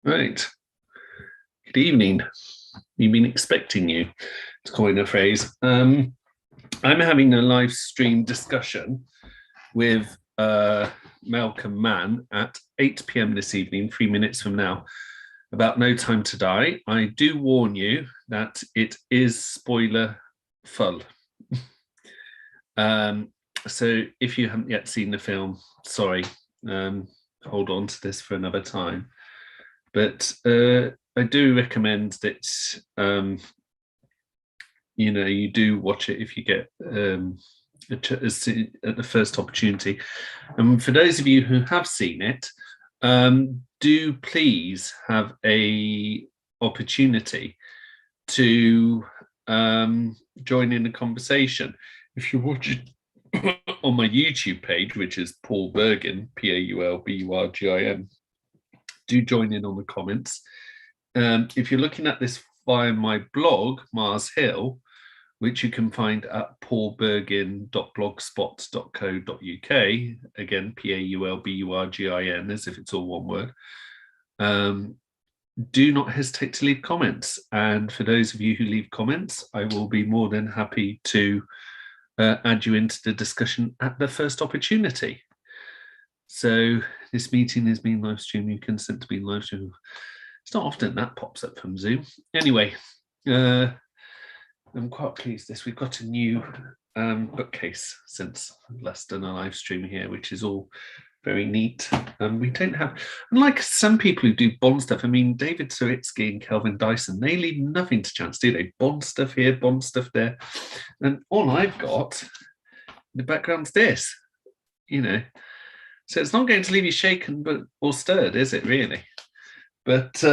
Right. Good evening. We've been expecting you, to coin a phrase. I'm having a live stream discussion with Malcolm Mann at 8 p.m. this evening, 3 minutes from now, about No Time to Die. I do warn you that it is spoiler full. So if you haven't yet seen the film, sorry, hold on to this for another time. But I do recommend that you do watch it if you get at the first opportunity. And for those of you who have seen it, do please have a opportunity to join in the conversation. If you're watching on my YouTube page, which is Paul Bergin, Paulburgin, do join in on the comments. If you're looking at this via my blog, Mars Hill, which you can find at paulburgin.blogspot.co.uk, again, Paulburgin, as if it's all one word, do not hesitate to leave comments. And for those of you who leave comments, I will be more than happy to add you into the discussion at the first opportunity. So this meeting is being live streamed. You consent to being live streamed. It's not often that pops up from Zoom. Anyway, I'm quite pleased this. We've got a new bookcase since last done a live stream here, which is all very neat. We don't have, unlike some people who do Bond stuff, I mean, David Sawicki and Kelvin Dyson, they leave nothing to chance, do they? Bond stuff here, Bond stuff there. And all I've got in the background's this, So it's not going to leave you shaken or stirred, is it, really? But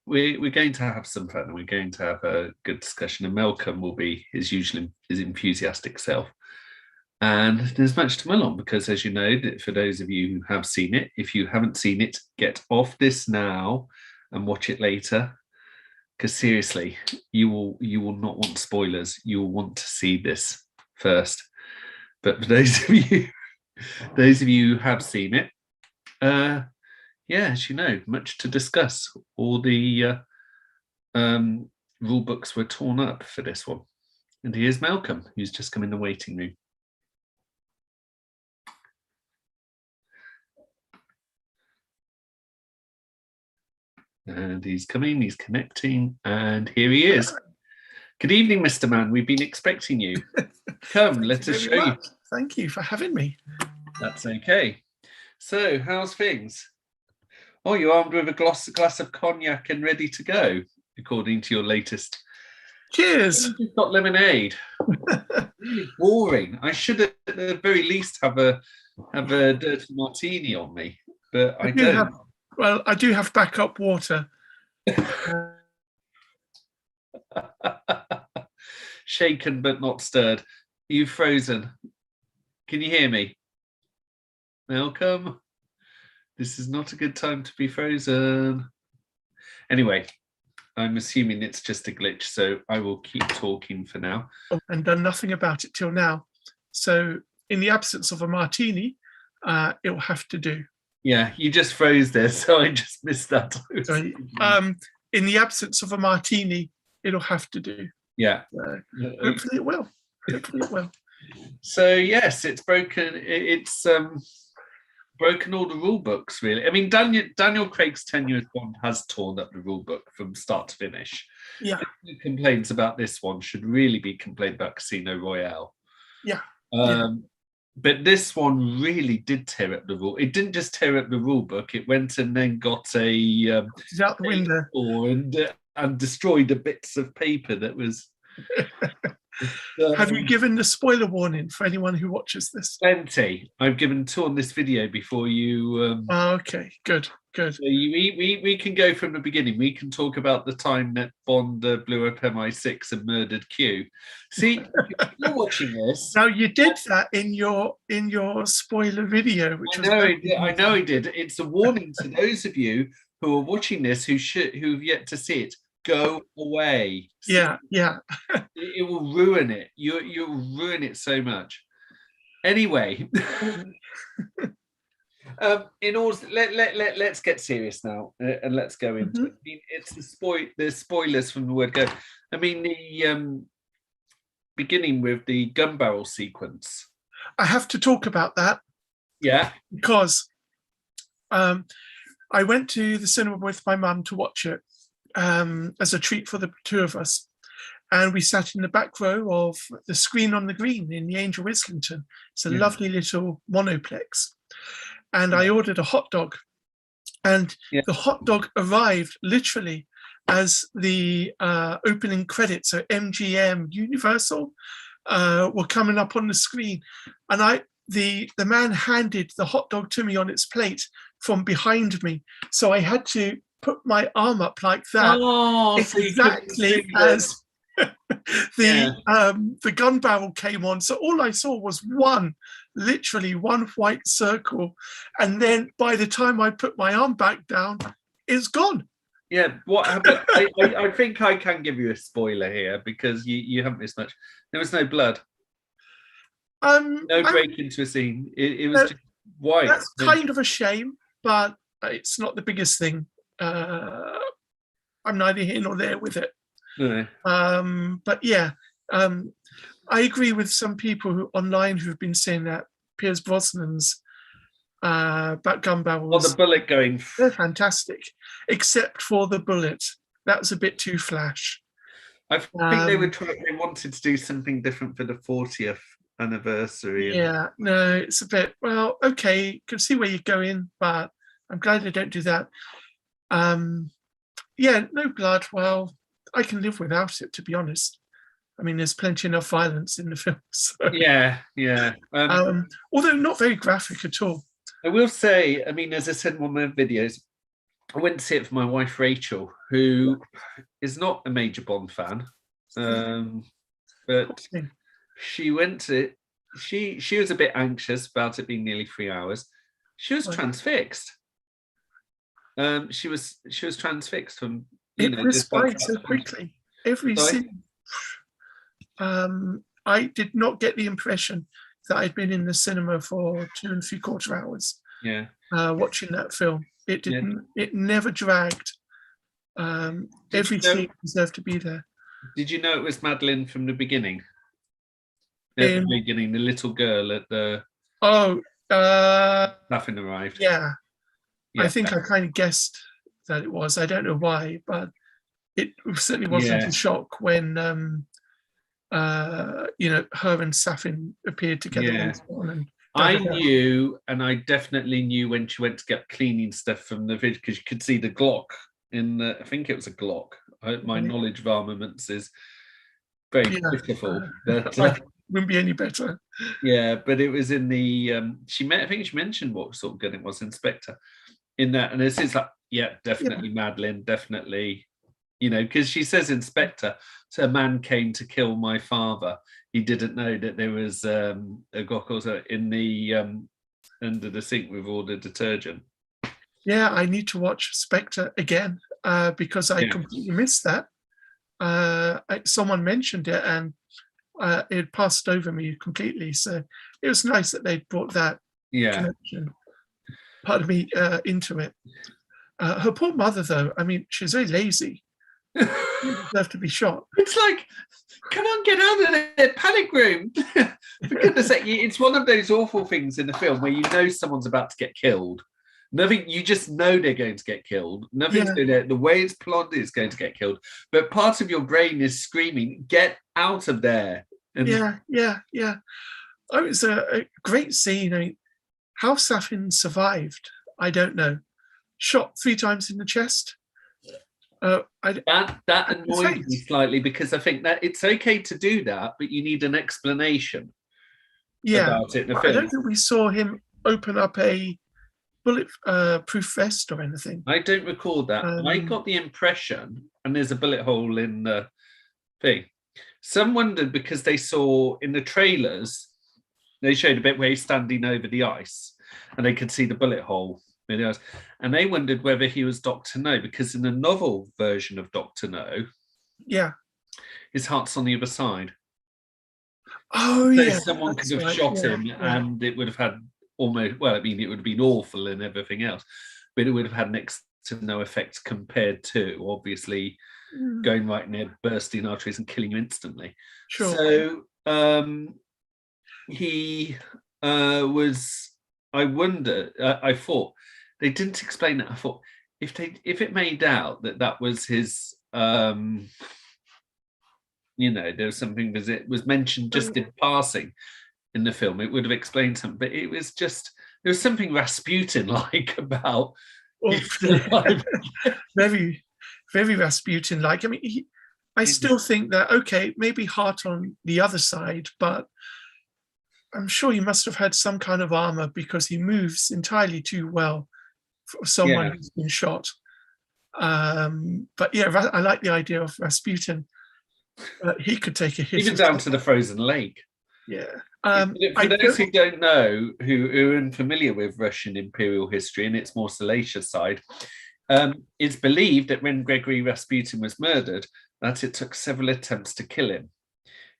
we're going to have some fun, and we're going to have a good discussion, and Malcolm will be his enthusiastic self. And there's much to mull on, because, as you know, for those of you who have seen it, if you haven't seen it, get off this now and watch it later, because seriously, you will not want spoilers. You will want to see this first. But for those of you who have seen it, as you know, much to discuss. All the rule books were torn up for this one. And here's Malcolm, who's just come in the waiting room. And he's coming, he's connecting, and here he is. Good evening, Mr. Mann. We've been expecting you. Come, let us show you. Thank you for having me. That's okay. So, how's things? Oh, you're armed with a glass of cognac and ready to go, according to your latest. Cheers. You've got lemonade. Really boring. I should at the very least have a dirty martini on me, but I don't. I do have backup water. Shaken but not stirred. You've frozen. Can you hear me? Malcolm? This is not a good time to be frozen. Anyway, I'm assuming it's just a glitch, so I will keep talking for now. And done nothing about it till now. So in the absence of a martini, it'll have to do. Yeah, you just froze there, so I just missed that. Sorry. In the absence of a martini, it'll have to do. Yeah. Hopefully it will. Hopefully it will. So yes, it's broken. It's broken all the rule books, really. I mean, Daniel Craig's tenure as Bond has torn up the rule book from start to finish. Yeah. The complaints about this one should really be complained about Casino Royale. Yeah. But this one really did tear up the rule. It didn't just tear up the rule book. It went and then got it's out the window and destroyed the bits of paper that was. Have you given the spoiler warning for anyone who watches this? Plenty. I've given 2 on this video before you. Okay, good. So we can go from the beginning. We can talk about the time that Bond blew up MI6 and murdered Q. See, you're watching this. Now you did that in your spoiler video, which I know he did. It's a warning to those of you who are watching this who've yet to see it. Go away. Yeah. It will ruin it. You'll ruin it so much. Anyway, In order, let's get serious now, and let's go into it. I mean, it's the spoilers from the word go. I mean, the beginning with the gun barrel sequence. I have to talk about that. Yeah. Because I went to the cinema with my mum to watch it as a treat for the two of us. And we sat in the back row of the Screen on the Green in the Angel Islington. It's a lovely little monoplex. And I ordered a hot dog. And the hot dog arrived literally as the opening credits, so MGM, Universal, were coming up on the screen. And the man handed the hot dog to me on its plate from behind me. So I had to put my arm up like that. Oh, exactly as the gun barrel came on. So all I saw was literally one white circle. And then by the time I put my arm back down, it's gone. Yeah, what happened? I think I can give you a spoiler here because you haven't missed much. There was no blood. No break into a scene. It was just white. That's kind of a shame, but it's not the biggest thing. I'm neither here nor there with it. No. But yeah, I agree with some people online who've been saying that Pierce Brosnan's back gun barrels. The bullet going. They're fantastic, except for the bullet. That was a bit too flash. I think they wanted to do something different for the 40th anniversary. Yeah, no, it's a bit, well, okay, can see where you're going, but I'm glad they don't do that. Yeah, no blood. Well, I can live without it, to be honest. I mean, there's plenty enough violence in the film. So. Yeah. Although not very graphic at all. I will say, I mean, as I said in one of my videos, I went to see it for my wife Rachel, who is not a major Bond fan, but she went to it. She was a bit anxious about it being nearly 3 hours. She was transfixed. She was transfixed from. It was by so quickly. Every scene. I did not get the impression that I'd been in the cinema for 2 3/4 hours. Yeah. Watching that film, it didn't. Yeah. It never dragged. Every scene deserved to be there. Did you know it was Madeleine from the beginning? At the beginning, the little girl at the. Nothing arrived. Yeah. I think I kind of guessed that it was. I don't know why, but it certainly wasn't a shock when her and Safin appeared together. And I knew, and I definitely knew when she went to get cleaning stuff from the video, because you could see the Glock in the, I think it was a Glock. My knowledge of armaments is very pitiful. But wouldn't be any better. Yeah, but it was in the I think she mentioned what sort of gun it was, Inspector, in that, and it's like, definitely Madeleine, definitely, because she says Inspector, so a man came to kill my father. He didn't know that there was a Glock also in the under the sink with all the detergent. Yeah, I need to watch Spectre again because I completely missed that. Someone mentioned it and it passed over me completely. So it was nice that they brought that connection, part of me, into it. Her poor mother, though, I mean, she's very lazy. She deserved to be shot. It's like, come on, get out of the panic room. For goodness sake, it's one of those awful things in the film where you know someone's about to get killed. Nothing, you just know they're going to get killed. Nothing's going to, the way it's plotted is going to get killed. But part of your brain is screaming, get out of there. And yeah. Oh, it's a great scene. I mean, how Safin survived, I don't know. Shot 3 times in the chest. That annoyed me slightly, because I think that it's okay to do that, but you need an explanation about it in the film. I don't think we saw him open up a bullet-proof vest or anything. I don't recall that. I got the impression, and there's a bullet hole in the thing. Some wondered, because they saw in the trailers, they showed a bit where he's standing over the ice, and they could see the bullet hole. And they wondered whether he was Dr. No, because in the novel version of Dr. No, his heart's on the other side. Oh, so someone could have shot him, and it would have had almost, well, I mean, it would have been awful and everything else, but it would have had next to no effect compared to obviously going right near bursting arteries and killing you instantly. Sure. So he was, I wonder, I thought they didn't explain that. I thought if it made out that was his, there was something, because it was mentioned just in passing in the film, it would have explained something, but it was just, there was something Rasputin-like about very, very Rasputin-like. I mean, I still think that, okay, maybe heart on the other side, but I'm sure he must have had some kind of armor, because he moves entirely too well for someone who's been shot. But yeah, I like the idea of Rasputin. He could take a hit. Even down to the frozen lake. Yeah. For those who don't know, who are unfamiliar with Russian imperial history and its more salacious side, it's believed that when Gregory Rasputin was murdered, that it took several attempts to kill him,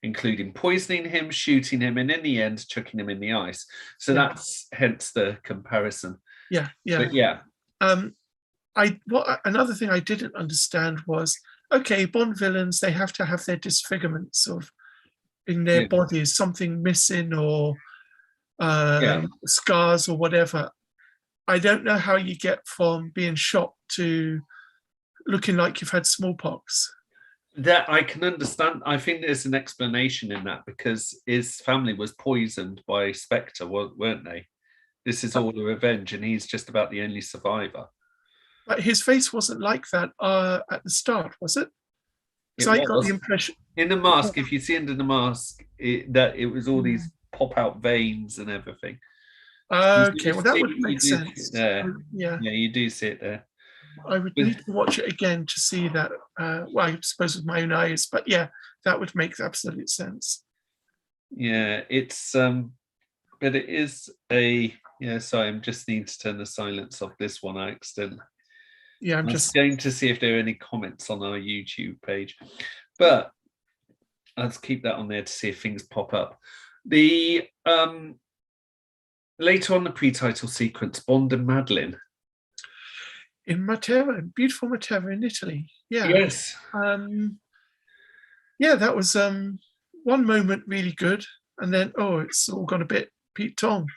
including poisoning him, shooting him, and in the end, chucking him in the ice. So that's hence the comparison. Yeah, yeah. But yeah. Another thing I didn't understand was, okay, Bond villains, they have to have their disfigurements sort of in their bodies, something missing or scars or whatever. I don't know how you get from being shot to looking like you've had smallpox. That I can understand. I think there's an explanation in that, because his family was poisoned by Spectre, weren't they? This is all a revenge, and he's just about the only survivor. But his face wasn't like that at the start, was it? Because I got the impression in the mask, if you see under the mask, that it was all these pop-out veins and everything. Okay, well that would make sense. Yeah, you do see it there. I would need to watch it again to see that. Well, I suppose with my own eyes, but yeah, that would make absolute sense. Yeah, it's but it is a Sorry, I'm just need to turn the silence off this one. I accidentally. Yeah, I'm just going to see if there are any comments on our YouTube page, but let's keep that on there to see if things pop up. The later on the pre-title sequence, Bond and Madeline in Matera, beautiful Matera in Italy. Yeah. Yes. Yeah, that was one moment really good, and then it's all gone a bit Pete Tong.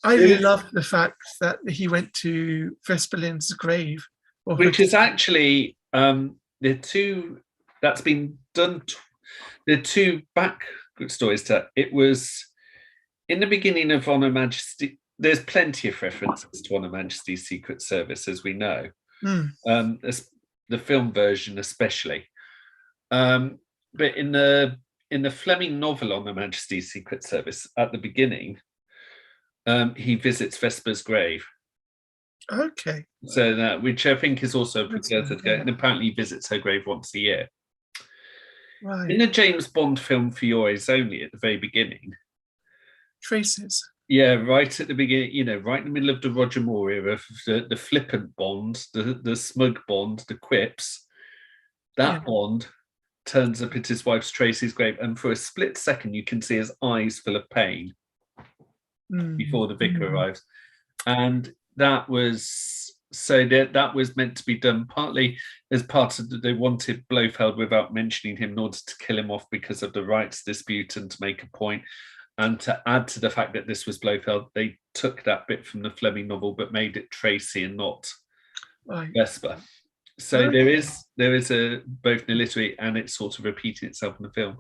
I loved the fact that he went to Vesperlin's grave, which is actually the two that's been done. The two back stories to it was in the beginning of On Her Majesty. There's plenty of references to On Her Majesty's Secret Service, as we know. The film version, especially. But in the Fleming novel On Her Majesty's Secret Service, at the beginning, he visits Vesper's grave. Okay. So that, which I think is also a precursor to go, and apparently he visits her grave once a year. Right. In the James Bond film For Your Eyes Only, at the very beginning, traces. Yeah, right at the beginning, right in the middle of the Roger Moore era, the flippant Bond, the smug Bond, the quips, that Bond turns up at his wife's Tracy's grave, and for a split second you can see his eyes full of pain before the vicar arrives. And that was that was meant to be done partly as part of they wanted Blofeld without mentioning him in order to kill him off because of the rights dispute and to make a point. And to add to the fact that this was Blofeld, they took that bit from the Fleming novel but made it Tracy and not Vesper. So there is a both an illiterate and it's sort of repeating itself in the film.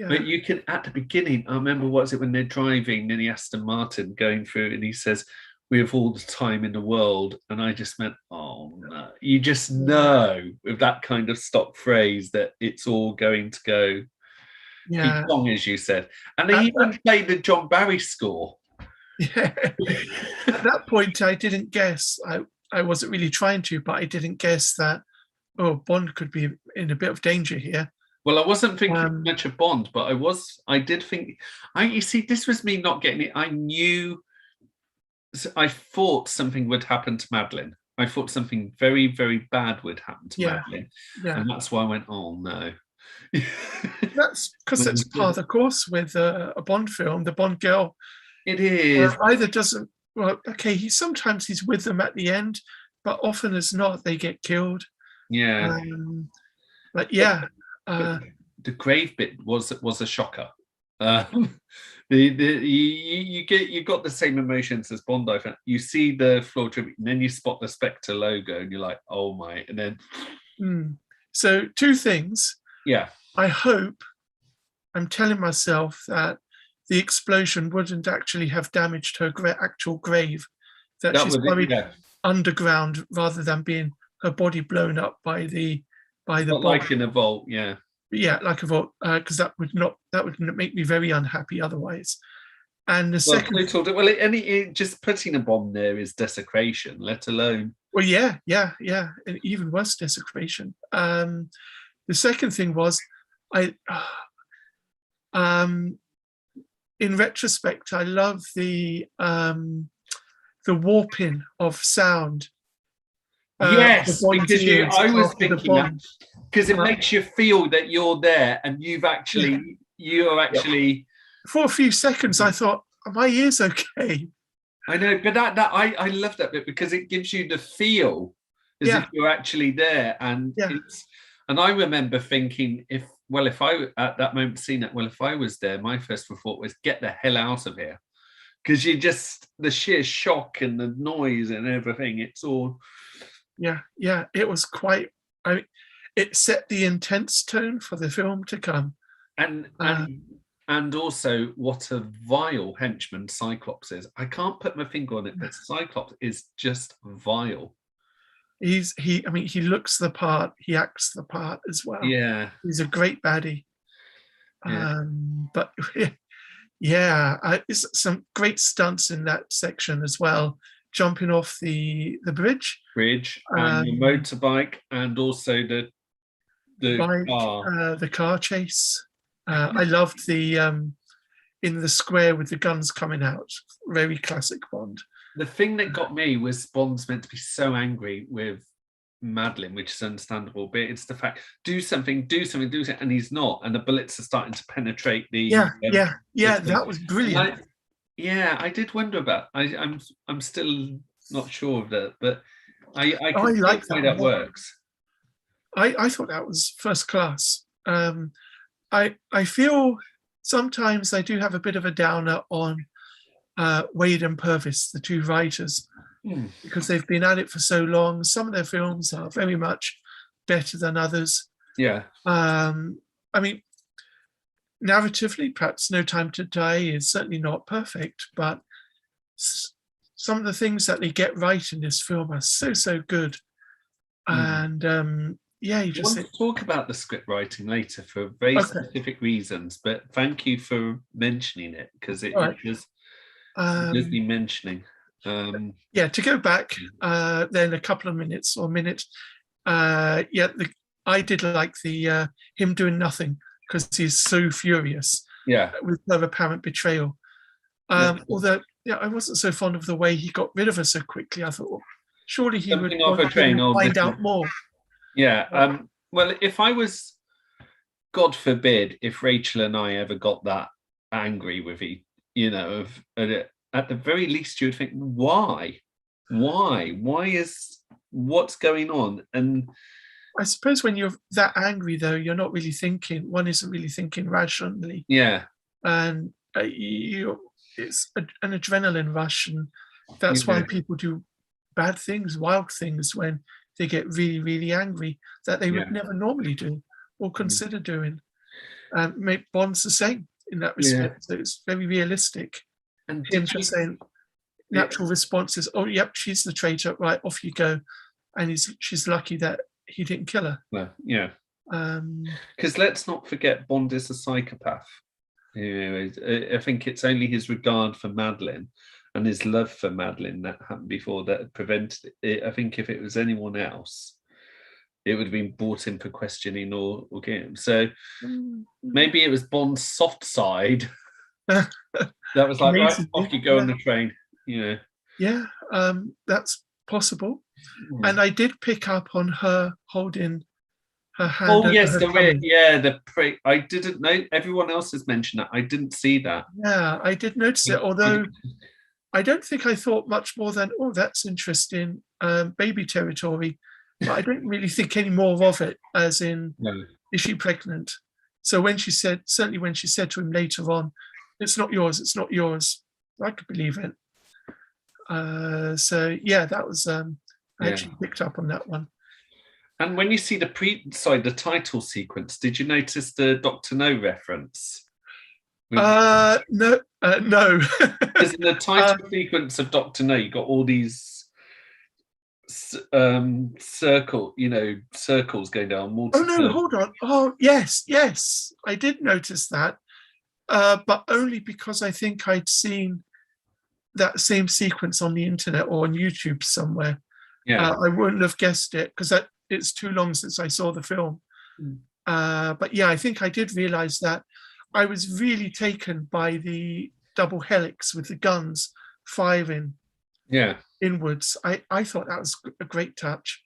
But you can, at the beginning, I remember, what's it, when they're driving in the Aston Martin going through, and he says, "We have all the time in the world," and I just meant, oh no, you just know with that kind of stock phrase that it's all going to go. Yeah, long as you said, and they even played the John Barry score. Yeah, at that point, I didn't guess. I wasn't really trying to, but I didn't guess that. Bond could be in a bit of danger here. Well, I wasn't thinking much of Bond, but I did think. You see, this was me not getting it. I knew. I thought something would happen to Madeline. I thought something very, very bad would happen to Madeline, and that's why I went, "Oh no." That's because it's part of the course with a Bond film. The Bond girl It is. Either doesn't. Well, okay, sometimes he's with them at the end, but often as not, they get killed. Yeah. But yeah, But the grave bit was a shocker. You got the same emotions as Bondi. You see the floor tribute, and then you spot the Spectre logo, and you're like, "Oh my!" And then, so two things. yeah, I hope I'm telling myself that the explosion wouldn't actually have damaged her actual grave, that she's buried underground rather than being her body blown up by the bomb. Like in a vault, yeah. Yeah, like a vault, because that would make me very unhappy otherwise. And the second, just putting a bomb there is desecration, let alone. Well, yeah, and even worse desecration. The second thing was, in retrospect, I love the warping of sound. Yes, because I was thinking that, because it makes you feel that you're there and you're actually. For a few seconds, I thought, are my ears okay? I know, but I love that bit because it gives you the feel as if you're actually there, and and I remember thinking, if I at that moment seen it, if I was there, my first thought was get the hell out of here, because you just the sheer shock and the noise and everything. It's all. Yeah, it was quite. It set the intense tone for the film to come, and also what a vile henchman Cyclops is. I can't put my finger on it, but Cyclops is just vile. He looks the part, he acts the part as well. Yeah, he's a great baddie. But it's some great stunts in that section as well. Jumping off the bridge on the motorbike, and also the car. The car chase. I loved the in the square with the guns coming out. Very classic Bond. The thing that got me was Bond's meant to be so angry with Madeline, which is understandable, but it's the fact, do something, and he's not, and the bullets are starting to penetrate the. That was brilliant. I did wonder about. I'm still not sure of that, but I like the way that works. I thought that was first class. I feel sometimes I do have a bit of a downer on Wade and Purvis, the two writers, because they've been at it for so long. Some of their films are very much better than others. Yeah. Narratively, perhaps No Time to Die is certainly not perfect, but some of the things that they get right in this film are so good. And you just want to talk about the script writing later for very specific reasons, but thank you for mentioning it, because it does need mentioning. To go back then a couple of minutes or a minute, I did like the him doing nothing because he's so furious with no apparent betrayal. Although I wasn't so fond of the way he got rid of her so quickly. I thought, well, surely he would want to find out more. Yeah. Well, if I was, God forbid, if Rachel and I ever got that angry with at the very least, you would think, why? What's going on? And I suppose when you're that angry, though, you're not really thinking. One isn't really thinking rationally. Yeah. And it's an adrenaline rush, and that's why people do bad things, wild things, when they get really, really angry that they would never normally do or consider doing. Make Bond's the same in that respect. So it's very realistic. And him just saying natural responses. Oh, yep, she's the traitor. Right, off you go. And she's lucky that he didn't kill her. Well, yeah. Because let's not forget, Bond is a psychopath. I think it's only his regard for Madeline and his love for Madeline that happened before that prevented it. I think if it was anyone else, it would have been brought in for questioning or game. So maybe it was Bond's soft side that was like, right, off you go on the train. Yeah, that's possible. And I did pick up on her holding her hand Oh over yes, her the tummy. the prick. I didn't know. Everyone else has mentioned that. I didn't see that. Yeah, I did notice it, although I don't think I thought much more than, oh, that's interesting, baby territory. But I don't really think any more of it, as in, No. is she pregnant? So when she said, certainly when she said to him later on, it's not yours, it's not yours, I could believe it. So yeah, that was, I Yeah. actually picked up on that one. And when you see the title sequence, did you notice the Doctor No reference? No, no. Because in the title sequence of Doctor No, you got all these circles going down. Oh no, hold on. Oh yes, yes, I did notice that, but only because I think I'd seen that same sequence on the internet or on YouTube somewhere. Yeah. I wouldn't have guessed it because it's too long since I saw the film. But yeah, I think I did realize that. I was really taken by the double helix with the guns firing inwards. I thought that was a great touch.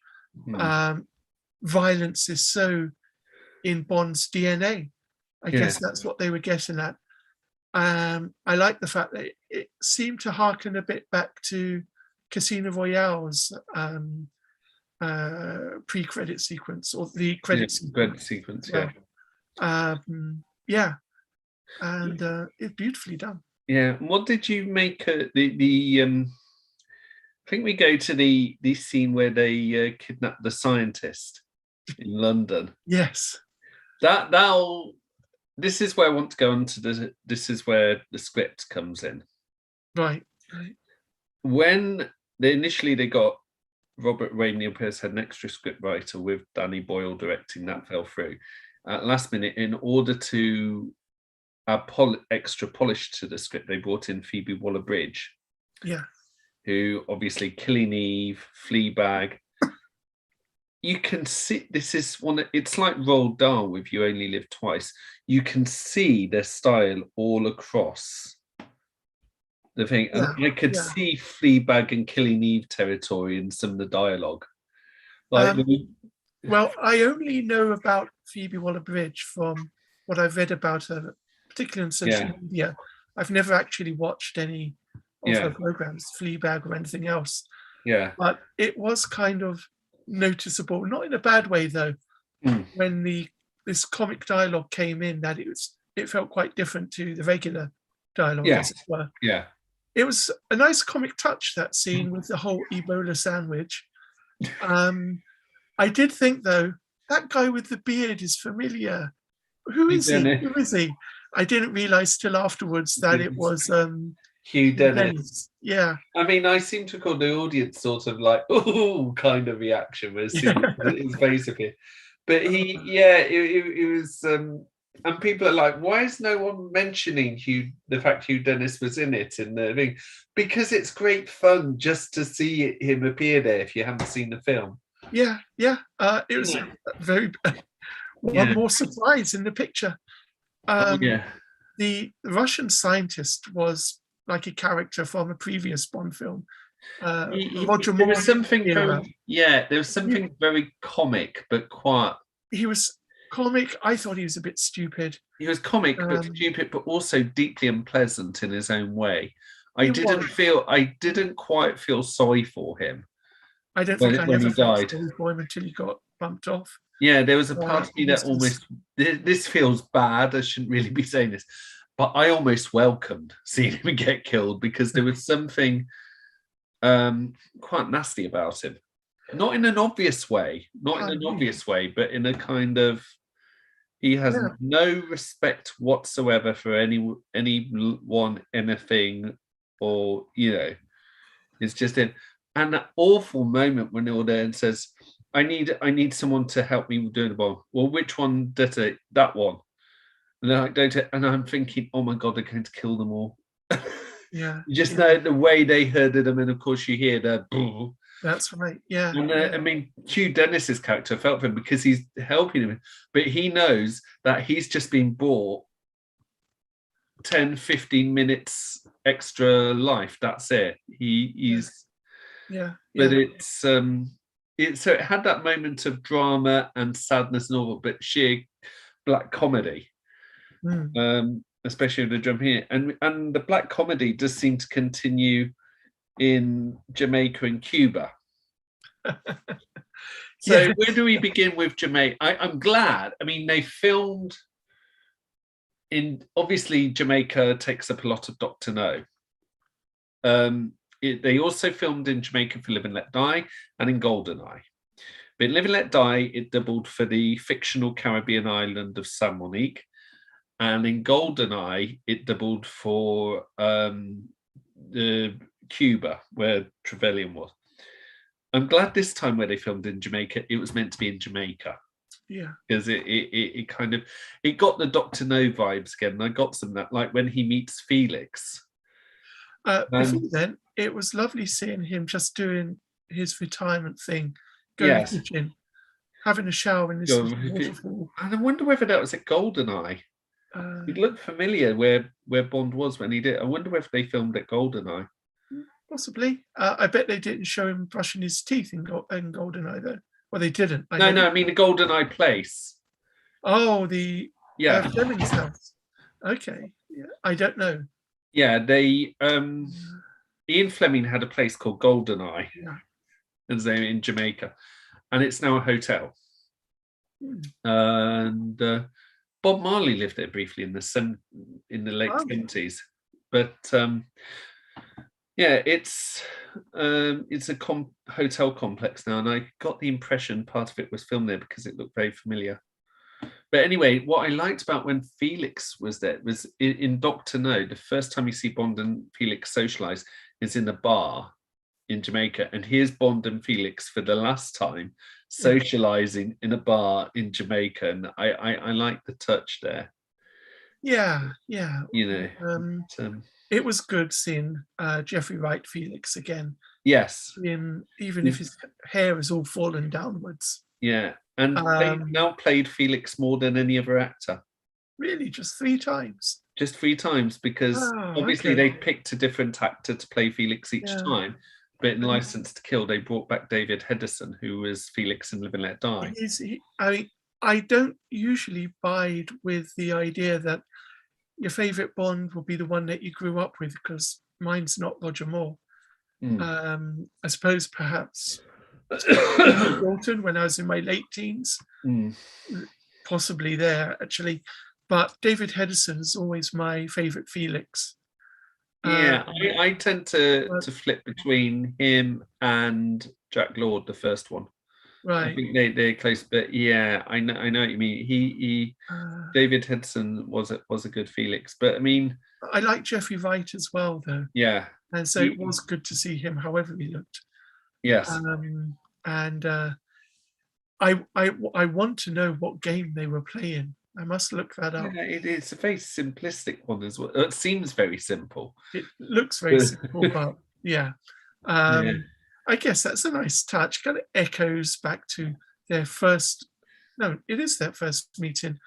Violence is so in Bond's DNA. I guess that's what they were getting at. I like the fact that it seemed to harken a bit back to Casino Royale's pre-credit sequence, or the credit sequence. Yeah, and it's beautifully done. Yeah. What did you make the I think we go to the scene where they kidnap the scientist in London. Yes. This is where I want to go on to this is where the script comes in. Right. When they got Robert Ray Neal Pearce had an extra script writer with Danny Boyle directing, that fell through. At last minute, in order to add extra polish to the script, they brought in Phoebe Waller-Bridge. Yeah. Who obviously Killing Eve, Fleabag. You can see this is it's like Roald Dahl with You Only Live Twice. You can see their style all across the thing. And I could see Fleabag and Killing Eve territory in some of the dialogue. Well, I only know about Phoebe Waller-Bridge from what I've read about her, particularly on social media. I've never actually watched any of her programs, Fleabag or anything else. Yeah. But it was kind of noticeable, not in a bad way though, when this comic dialogue came in, that it felt quite different to the regular dialogue, as it were. Yeah. It was a nice comic touch, that scene with the whole Ebola sandwich. I did think though, that guy with the beard is familiar. Who is he? Who is he? I didn't realize till afterwards that it was Hugh Dennis. Yeah. I mean, I seem to call the audience sort of like, ooh, kind of reaction when his face appeared. But it was, and people are like, why is no one mentioning the fact Hugh Dennis was in it in the thing? Because it's great fun just to see him appear there if you haven't seen the film. Yeah. It was very one more surprise in the picture. The Russian scientist was like a character from a previous Bond film. Roger Moore. There was something very comic, but quiet. He was comic. I thought he was a bit stupid. He was comic, but stupid, but also deeply unpleasant in his own way. I didn't quite feel sorry for him. I don't think I ever felt sorry for him until he got bumped off. Yeah, there was a part of me that almost, this feels bad, I shouldn't really be saying this, but I almost welcomed seeing him get killed because there was something quite nasty about him. Not in an obvious way, but in a kind of, he has no respect whatsoever for anyone, anything, or, it's just an awful moment when they're all there and says, I need someone to help me doing the bomb. Well, which one did it? That one. And they're like, don't it? And I'm thinking, oh my God, they're going to kill them all. Yeah. You just know the way they herded them, and of course you hear the boo. That's right. Yeah. And I mean, Hugh Dennis's character felt for him because he's helping him, but he knows that he's just been bought 10, 15 minutes extra life. That's it. He's yeah. But it's so it had that moment of drama and sadness and all, but sheer black comedy, especially with the drum here, and the black comedy does seem to continue in Jamaica and Cuba. So Yeah. where do we begin with Jamaica? I'm glad. I mean, they filmed in, obviously Jamaica takes up a lot of Dr. No. They also filmed in Jamaica for Live and Let Die and in GoldenEye. But in Live and Let Die, it doubled for the fictional Caribbean island of San Monique. And in GoldenEye, it doubled for Cuba, where Trevelyan was. I'm glad this time where they filmed in Jamaica, it was meant to be in Jamaica. Yeah. Because it kind of, it got the Dr. No vibes again. And I got some that, like when he meets Felix. Before then, it was lovely seeing him just doing his retirement thing, going to the kitchen, having a shower in this waterfall. And I wonder whether that was at GoldenEye. It looked familiar where Bond was when he did. I wonder whether they filmed at GoldenEye. Possibly. I bet they didn't show him brushing his teeth in GoldenEye though. Well, they didn't. No, I mean the GoldenEye place. Oh, the Fleming's house. Okay. Yeah, I don't know. Yeah, they Ian Fleming had a place called GoldenEye, and they in Jamaica, and it's now a hotel. And Bob Marley lived there briefly in the late 70s, but yeah, it's a hotel complex now, and I got the impression part of it was filmed there because it looked very familiar. But anyway, what I liked about when Felix was there was in Dr. No, the first time you see Bond and Felix socialize is in a bar in Jamaica. And here's Bond and Felix for the last time socializing in a bar in Jamaica. And I like the touch there. Yeah. You know, it was good seeing Jeffrey Wright Felix again. Yes. Even if his hair is all fallen downwards. Yeah. And they've now played Felix more than any other actor. Really? Just 3 times? Just 3 times, because obviously they picked a different actor to play Felix each time. But in License to Kill, they brought back David Hedison, who was Felix in Live and Let Die. I don't usually bide with the idea that your favourite Bond will be the one that you grew up with, because mine's not Roger Moore. I suppose perhaps Dalton when I was in my late teens, possibly there actually, but David Hedison is always my favourite Felix. I tend to flip between him and Jack Lord, the first one. Right. I think they're close, but yeah, I know what you mean. He David Hedson was a good Felix, but I mean, I like Jeffrey Wright as well, though. Yeah, and so it was good to see him, however he looked. Yes. I want to know what game they were playing. I must look that up. Yeah, it's a very simplistic one as well. It seems very simple. It looks very simple, but yeah. I guess that's a nice touch. Kind of echoes back to their first. No, it is their first meeting,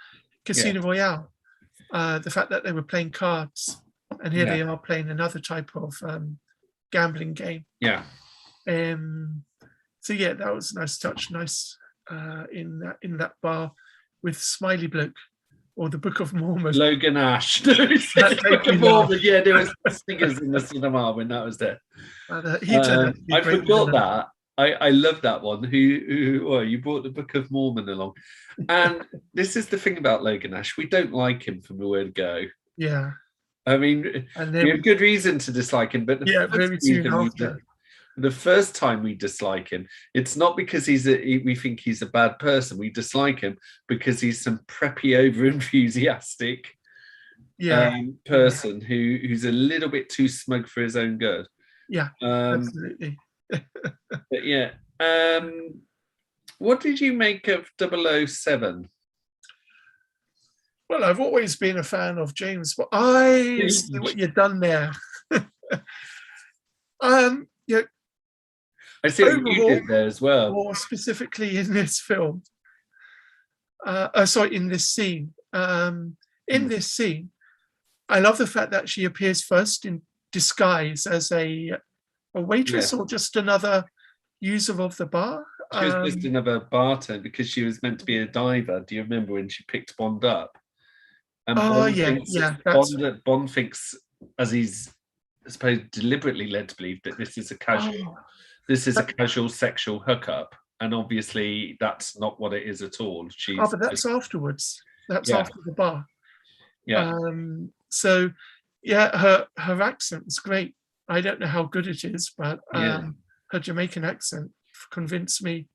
Casino Royale. The fact that they were playing cards, and here they are playing another type of gambling game. Yeah. So yeah, that was a nice touch. Nice in that bar with Smiley Bloke, or the Book of Mormon. Logan Ash. No, Book of Mormon. Yeah, there was singers in the cinema when that was there. I forgot that. I love that one. Who you brought the Book of Mormon along. And this is the thing about Logan Ash. We don't like him from the word go. Yeah. I mean, we have good reason to dislike him, but very soon after. The first time we dislike him, it's not because we think he's a bad person. We dislike him because he's some preppy, over-enthusiastic person who's a little bit too smug for his own good. Yeah, absolutely. But yeah, what did you make of 007? Well, I've always been a fan of James, but I see what you've done there. I see what you did there as well. More specifically in this film. In this scene. In this scene, I love the fact that she appears first in disguise as a waitress or just another user of the bar. She was just another bartender because she was meant to be a diver. Do you remember when she picked Bond up? And Bond thinks, as he's, I suppose, deliberately led to believe that this is a casual sexual hookup, and obviously that's not what it is at all. But that's afterwards. That's after the bar. Yeah. So, yeah, her accent is great. I don't know how good it is, but her Jamaican accent convinced me.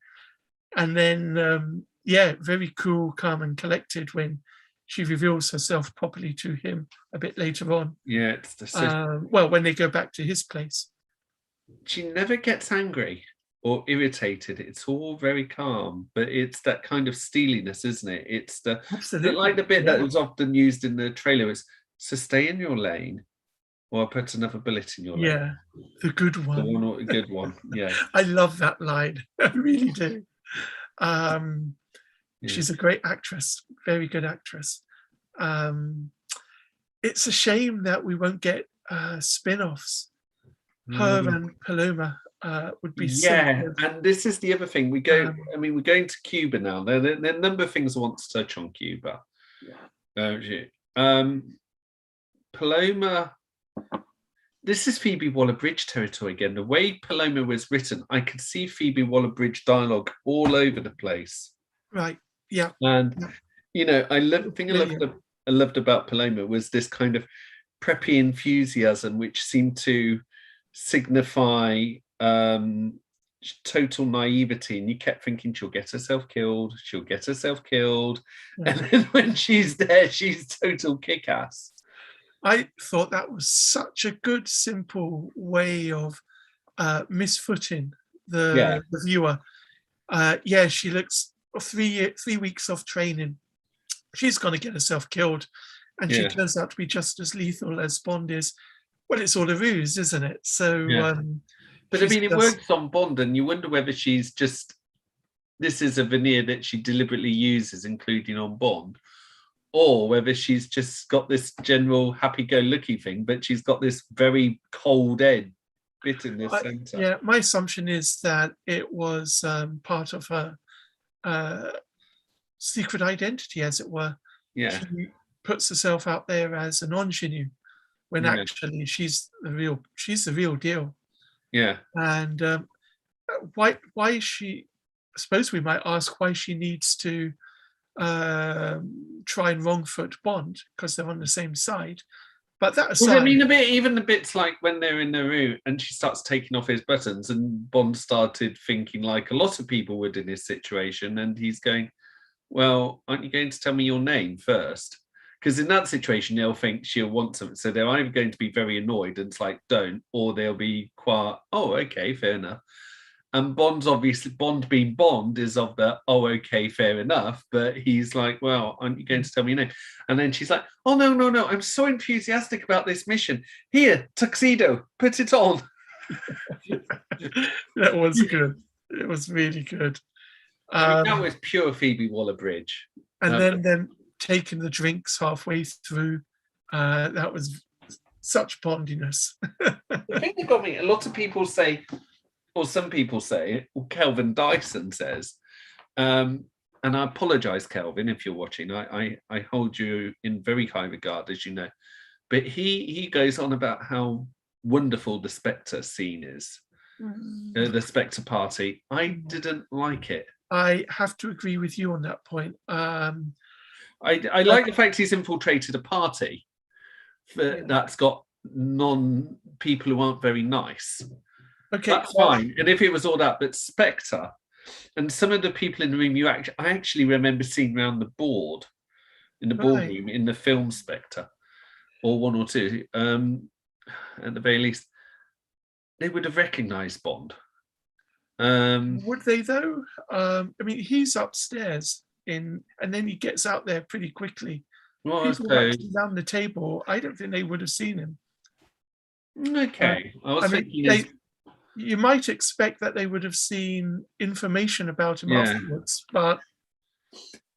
And then, very cool, calm, and collected when she reveals herself properly to him a bit later on. Yeah, when they go back to his place. She never gets angry or irritated. It's all very calm, but it's that kind of steeliness, isn't it? It's like the bit that was often used in the trailer is, so stay in your lane, or I'll put another bullet in your lane. Yeah, the good one. The good one, yeah. I love that line. I really do. She's a great actress, very good actress. It's a shame that we won't get spin-offs. Her and Paloma would be so good. And this is the other thing. We're going to Cuba now. There are a number of things I want to touch on Cuba. Paloma, this is Phoebe Waller-Bridge territory again. The way Paloma was written, I could see Phoebe Waller-Bridge dialogue all over the place. Right. Yeah. And I loved about Paloma was this kind of preppy enthusiasm, which seemed to signify total naivety, and you kept thinking she'll get herself killed. And then when she's there, she's total kick-ass. I thought that was such a good, simple way of misfooting the viewer. She looks 3 weeks off training. She's going to get herself killed, and she turns out to be just as lethal as Bond is. Well, it's all a ruse, isn't it? So, but I mean, it works on Bond, and you wonder whether she's just, this is a veneer that she deliberately uses, including on Bond, or whether she's just got this general happy-go-lucky thing, but she's got this very cold edge bit in the centre. Yeah, my assumption is that it was part of her secret identity, as it were. Yeah. She puts herself out there as an ingenue, when actually she's the real deal. Yeah. And why is she? I suppose we might ask why she needs to try and wrong foot Bond, because they're on the same side. But that aside, I mean, even the bits like when they're in the room and she starts taking off his buttons, and Bond started thinking like a lot of people would in this situation, and he's going, well, aren't you going to tell me your name first? Because in that situation, they'll think she'll want something. So they're either going to be very annoyed and it's like, don't, or they'll be quite, oh, okay, fair enough. And Bond's obviously, Bond being Bond is of the, oh, okay, fair enough. But he's like, well, aren't you going to tell me your name? And then she's like, oh, no, I'm so enthusiastic about this mission. Here, tuxedo, put it on. That was good. It was really good. I mean, that was pure Phoebe Waller-Bridge. And then taking the drinks halfway through, that was such Bondiness. The thing that got me, a lot of people say, or some people say, or Kelvin Dyson says, and I apologise, Kelvin, if you're watching. I hold you in very high regard, as you know. But he goes on about how wonderful the Spectre scene is, the Spectre party. I didn't like it. I have to agree with you on that point. I like the fact he's infiltrated a party that's got non-people who aren't very nice. Okay, that's fine. And if it was all that, but Spectre and some of the people in the room, I actually remember seeing around the board in the ballroom in the film Spectre, or one or two, at the very least, they would have recognised Bond. Would they though? I mean, he's upstairs and then he gets out there pretty quickly. Well, people actually down the table, I don't think they would have seen him. Okay, I was thinking. You might expect that they would have seen information about him afterwards, but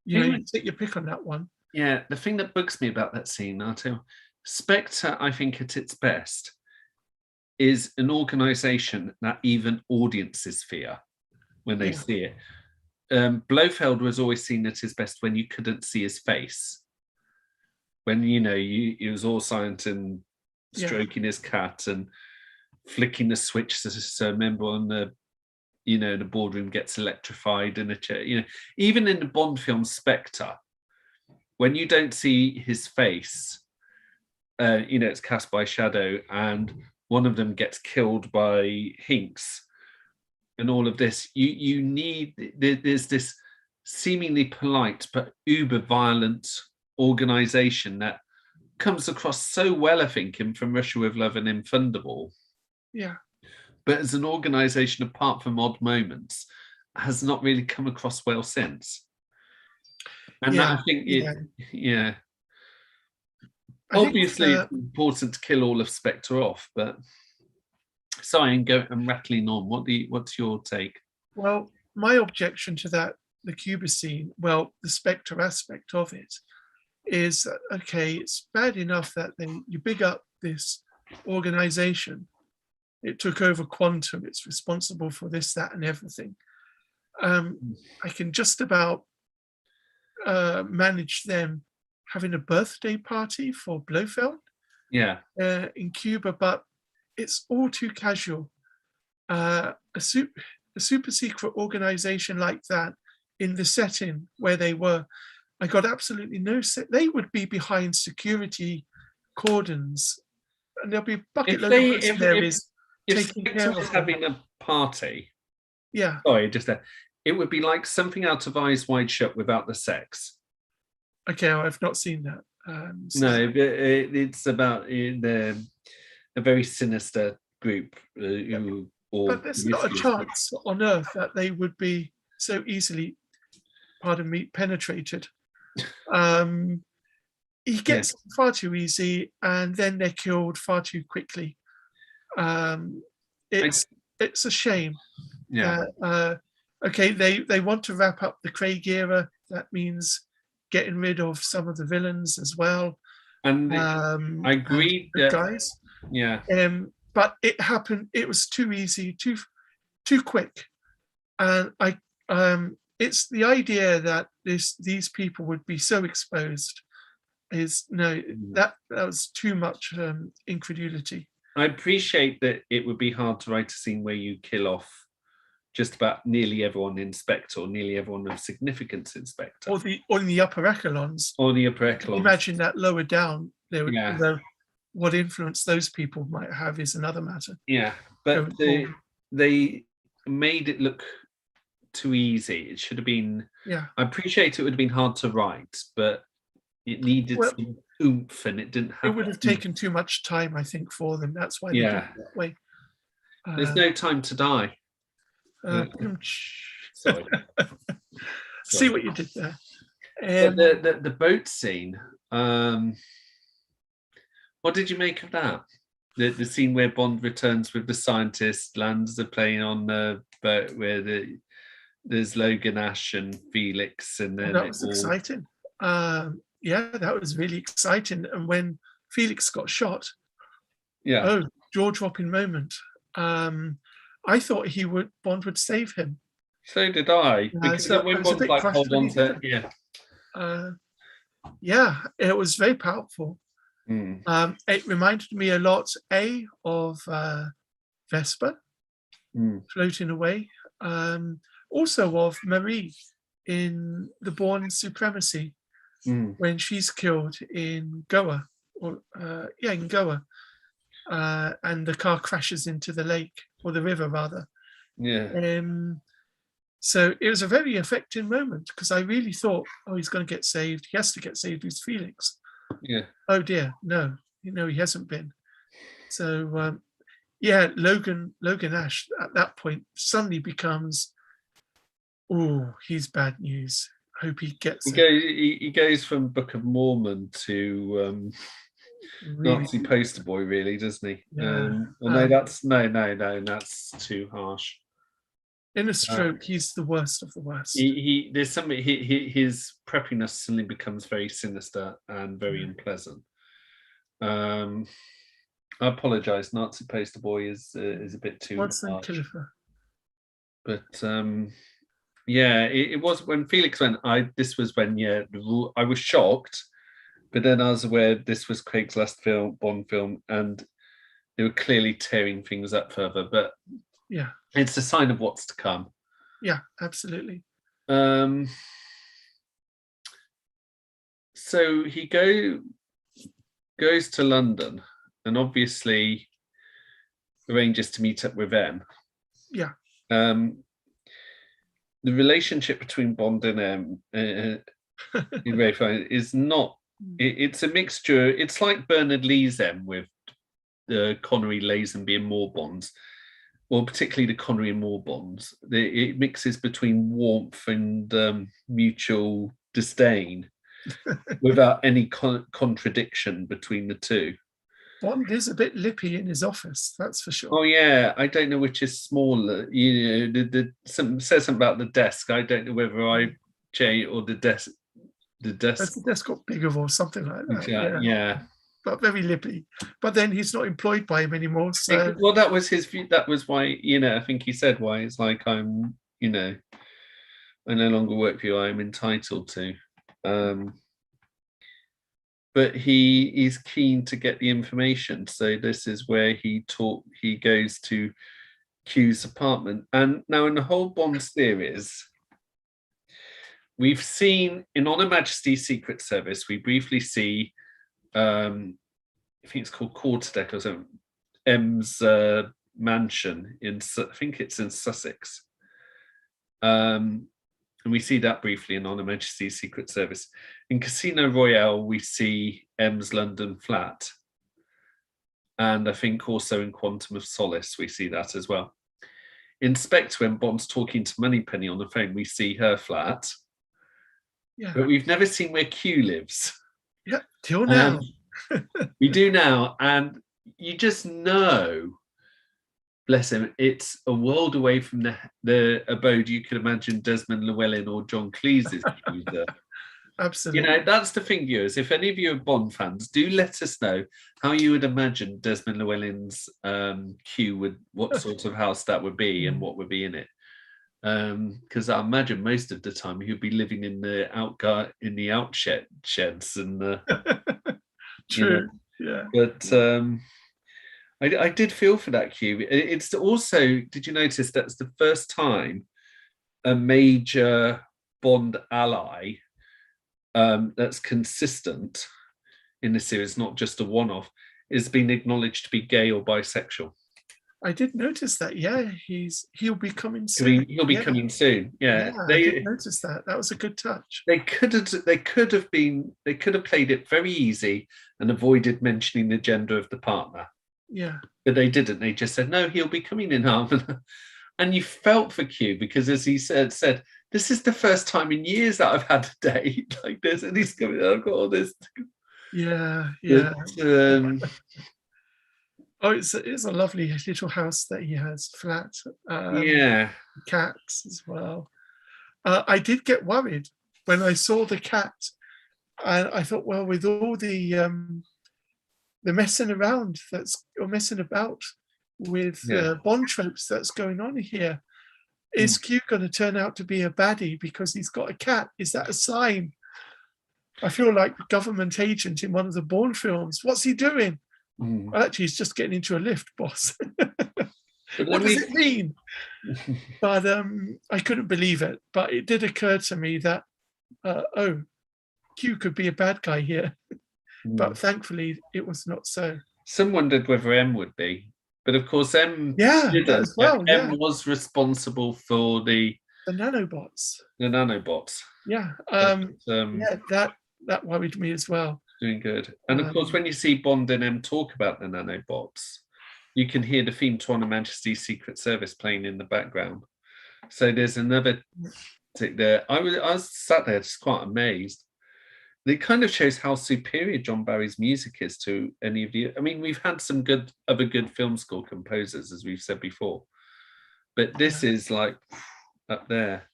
you take your pick on that one. Yeah, the thing that bugs me about that scene, I'll tell you, Spectre, I think at its best, is an organisation that even audiences fear. when they Yeah. see it. Blofeld was always seen at his best when you couldn't see his face. When he was all silent and stroking his cat and flicking the switch so a member on the the boardroom gets electrified in a chair. Even in the Bond film Spectre, when you don't see his face, it's cast by shadow, and one of them gets killed by Hinks, and all of this. There's this seemingly polite but uber violent organization that comes across so well, I think, in From Russia with Love and in Thunderball. Yeah. But as an organization, apart from odd moments, has not really come across well since. And that, I think obviously it's important to kill all of Spectre off, but sorry, I'm rattling on. What's your take? Well, my objection to that, the Cuba scene, well, the Spectre aspect of it, is that, okay, it's bad enough that you big up this organization. It took over Quantum. It's responsible for this, that, and everything. I can just about manage them having a birthday party for Blofeld in Cuba, but it's all too casual. A super secret organization like that in the setting where they were, I got absolutely no set. They would be behind security cordons, and there'll be a bucket load of mercenaries taking care of having a party. Yeah. Sorry, it would be like something out of Eyes Wide Shut without the sex. Okay, I've not seen that. No, it's about a very sinister group. But there's not a chance on earth that they would be so easily, pardon me, penetrated. He gets far too easy, and then they're killed far too quickly. It's a shame. Yeah. Okay, they want to wrap up the Craig era. That means getting rid of some of the villains as well. And I agree that guys. Yeah. But it happened. It was too easy, too quick, and it's the idea that these people would be so exposed that was too much incredulity. I appreciate that it would be hard to write a scene where you kill off just about nearly everyone in Spectre, or nearly everyone of significance in Spectre, or in the upper echelons. Or the upper echelons. Imagine that lower down. Although what influence those people might have is another matter. Yeah, but they made it look too easy. It should have been. Yeah, I appreciate it would have been hard to write, but it needed some oomph, and it didn't have. It would have taken too much time, I think, for them. That's why they did it that way. There's no time to die. Sorry. See what you did there. The boat scene. What did you make of that? The scene where Bond returns with the scientist, lands the plane on the boat where there's Logan, Ash, and Felix, and then that was exciting. That was really exciting. And when Felix got shot, jaw-dropping moment. I thought Bond would save him. So did I. Because when Bond's like, hold on to it was very powerful. It reminded me a lot, of Vesper floating away. Also of Marie in The Bourne Supremacy, when she's killed in Goa, in Goa. And the car crashes into the lake, or the river rather. So it was a very affecting moment, because I really thought, he's going to get saved. He has to get saved. Who's Felix? Oh dear, no, he hasn't been. So Logan Ash at that point suddenly becomes, he's bad news. Hope he gets it. He goes from Book of Mormon to really? Nazi poster boy, really, doesn't he? That's too harsh. In a stroke, he's the worst of the worst. There's something. His preppiness suddenly becomes very sinister and very unpleasant. I apologise. Nazi poster boy is a bit too harsh. But yeah, it was when Felix went. This was when I was shocked, but then I was aware this was Craig's last Bond film, and they were clearly tearing things up further. But Yeah, it's a sign of what's to come. yeah, absolutely. So he goes to London, and obviously arranges to meet up with them. Yeah. The relationship between Bond and is not. It's a mixture. It's like Bernard Lee's M with Connery, Lazenby, and Moore Bonds, well, particularly the Connery and Moore Bonds. It mixes between warmth and mutual disdain, without any contradiction between the two. Bond is a bit lippy in his office, that's for sure. Oh yeah, I don't know which is smaller. You know, says something about the desk. I don't know whether I J or the desk. The desk. The desk got bigger or something like that. Yeah. But very lippy. But then he's not employed by him anymore. So Well, that was his view. That was why, I think he said why it's like I no longer work for you. I'm entitled to. But he is keen to get the information. So this is where he goes to Q's apartment. And now in the whole Bond series, we've seen in On Her Majesty's Secret Service, we briefly see, I think it's called Quarterdeck or something, M's mansion I think it's in Sussex. And we see that briefly in On Her Majesty's Secret Service. In Casino Royale, we see M's London flat. And I think also in Quantum of Solace, we see that as well. In Spectre, when Bond's talking to Moneypenny on the phone, we see her flat. Yeah. But we've never seen where Q lives. Yeah, till now. We do now. And you just know, bless him, it's a world away from the abode you could imagine Desmond Llewellyn or John Cleese's user. Absolutely. That's the thing, viewers. If any of you are Bond fans, do let us know how you would imagine Desmond Llewellyn's Q what sort of house that would be and what would be in it. Because I imagine most of the time he'd be living in the outsheds and True. Yeah. But I did feel for that Q. It's also, did you notice that's the first time a major Bond ally that's consistent in the series, not just a one-off, is being acknowledged to be gay or bisexual. I did notice that. Yeah, he'll be coming soon. He'll be coming soon. Yeah, I did notice that. That was a good touch. They could have played it very easy and avoided mentioning the gender of the partner. Yeah, but they didn't. They just said no. He'll be coming in harm, and you felt for Q because, as he said, this is the first time in years that I've had a date like this, and he's coming. I've got all this. Yeah. But, oh, it's a lovely little house that he has, flat. Cats as well. I did get worried when I saw the cat, and I thought, well, with all the messing about with Bond tropes that's going on here, is Q going to turn out to be a baddie because he's got a cat? Is that a sign? I feel like a government agent in one of the Bourne films. What's he doing? Well, actually, he's just getting into a lift, boss. What does it mean? But I couldn't believe it. But it did occur to me that, Q could be a bad guy here. But thankfully, it was not so. Some wondered whether M would be. But of course, M as well. M was responsible for the nanobots. The nanobots. Yeah. That worried me as well. Doing good. And of course, when you see Bond and M talk about the nanobots, you can hear the theme to On Her Majesty's Secret Service playing in the background. So there's another tick there. I was sat there just quite amazed. It kind of shows how superior John Barry's music is to any of you. I mean, we've had some other good film score composers, as we've said before, but this is like up there.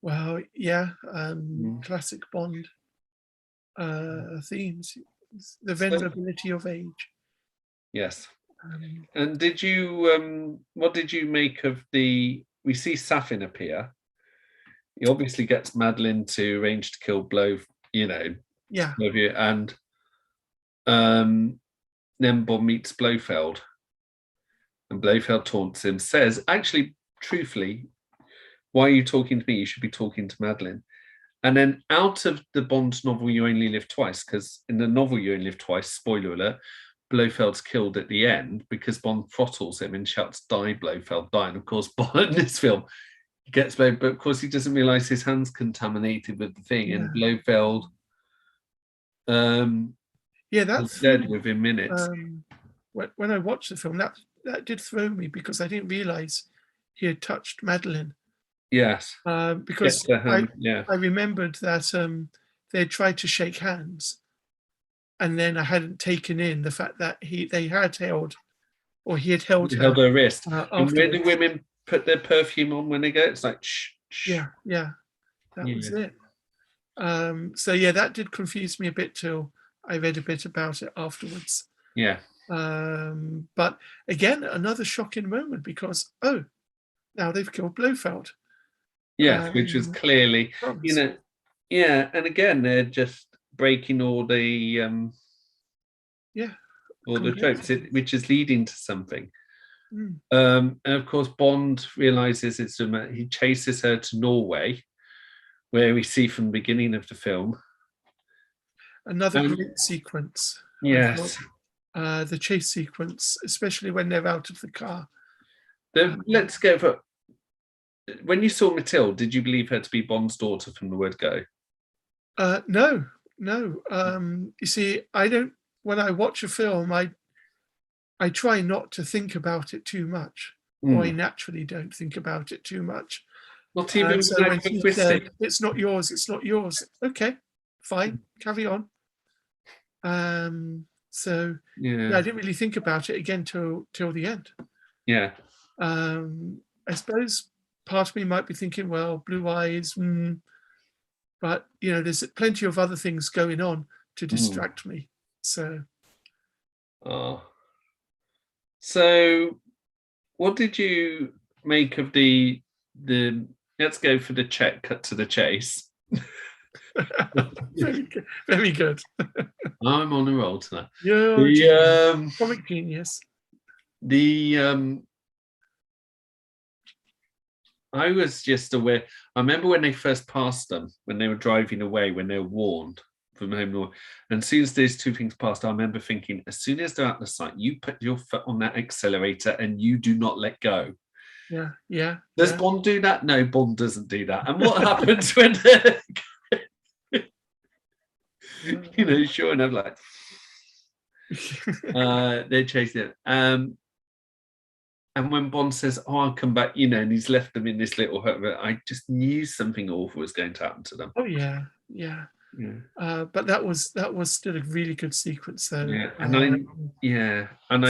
Well, yeah, classic Bond themes, the venerability of age. Yes. And did you? What did you make of the we see Safin appear. He obviously gets Madeline to arrange to kill Blow, Yeah. and then Bond meets Blofeld, and Blofeld taunts him, says, actually, truthfully, why are you talking to me? You should be talking to Madeline. And then out of the Bond novel, You Only Live Twice, because in the novel You Only Live Twice, spoiler alert, Blofeld's killed at the end because Bond throttles him and shouts, die, Blofeld, die. And of course, Bond in this film gets Blofeld, but of course he doesn't realise his hand's contaminated with the thing, and Blofeld that's dead within minutes. When I watched the film, that did throw me because I didn't realise he had touched Madeline. Yes. Because I remembered that they had tried to shake hands, and then I hadn't taken in the fact that he had held her wrist. And where do women put their perfume on when they go? It's like shh. Yeah, that was it. So that did confuse me a bit till I read a bit about it afterwards. Yeah. But again, another shocking moment because now they've killed Blofeld. Yes, which was clearly, and again, they're just breaking all the all the tropes, which is leading to something. And of course, Bond realizes he chases her to Norway, where we see from the beginning of the film. Another great sequence. Yes. The chase sequence, especially when they're out of the car. Let's go for. When you saw Mathilde, did you believe her to be Bond's daughter from the word go? No. You see, I don't. When I watch a film, I try not to think about it too much, or I naturally don't think about it too much. Not even so when she said, "It's not yours. It's not yours." Okay, fine, carry on. So I didn't really think about it again till the end. Yeah. I suppose part of me might be thinking, well, blue eyes, but there's plenty of other things going on to distract me. So. So, what did you make of the? Let's go for the cut to the chase. Very good. Very good. I'm on a roll tonight. Comic genius. I was just aware. I remember when they first passed them, when they were driving away, when they were warned from home. And as soon as these two things passed, I remember thinking, as soon as they're out the sight, you put your foot on that accelerator and you do not let go. Yeah. Does Bond do that? No, Bond doesn't do that. And what happens when sure enough, like they're chasing it. And when Bond says, "Oh, I'll come back," and he's left them in this little hut, I just knew something awful was going to happen to them. Oh yeah. But that was still a really good sequence, though. And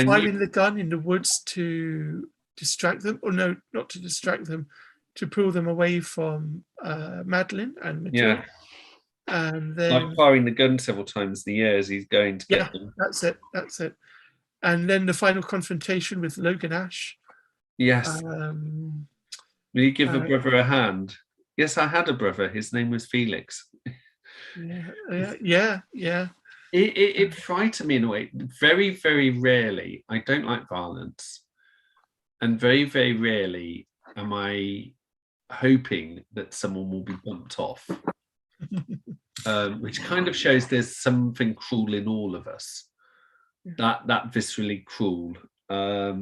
firing the gun in the woods to distract them, or no, not to distract them, to pull them away from Madeline and Mathilde. Yeah. And then like firing the gun several times in the air as he's going to get them. That's it. And then the final confrontation with Logan Ash. Yes. Will you give a brother a hand? Yes, I had a brother. His name was Felix. Yeah. It frightened me in a way. Very, very rarely. I don't like violence. And very, very rarely am I hoping that someone will be bumped off. Which kind of shows there's something cruel in all of us. That viscerally cruel. I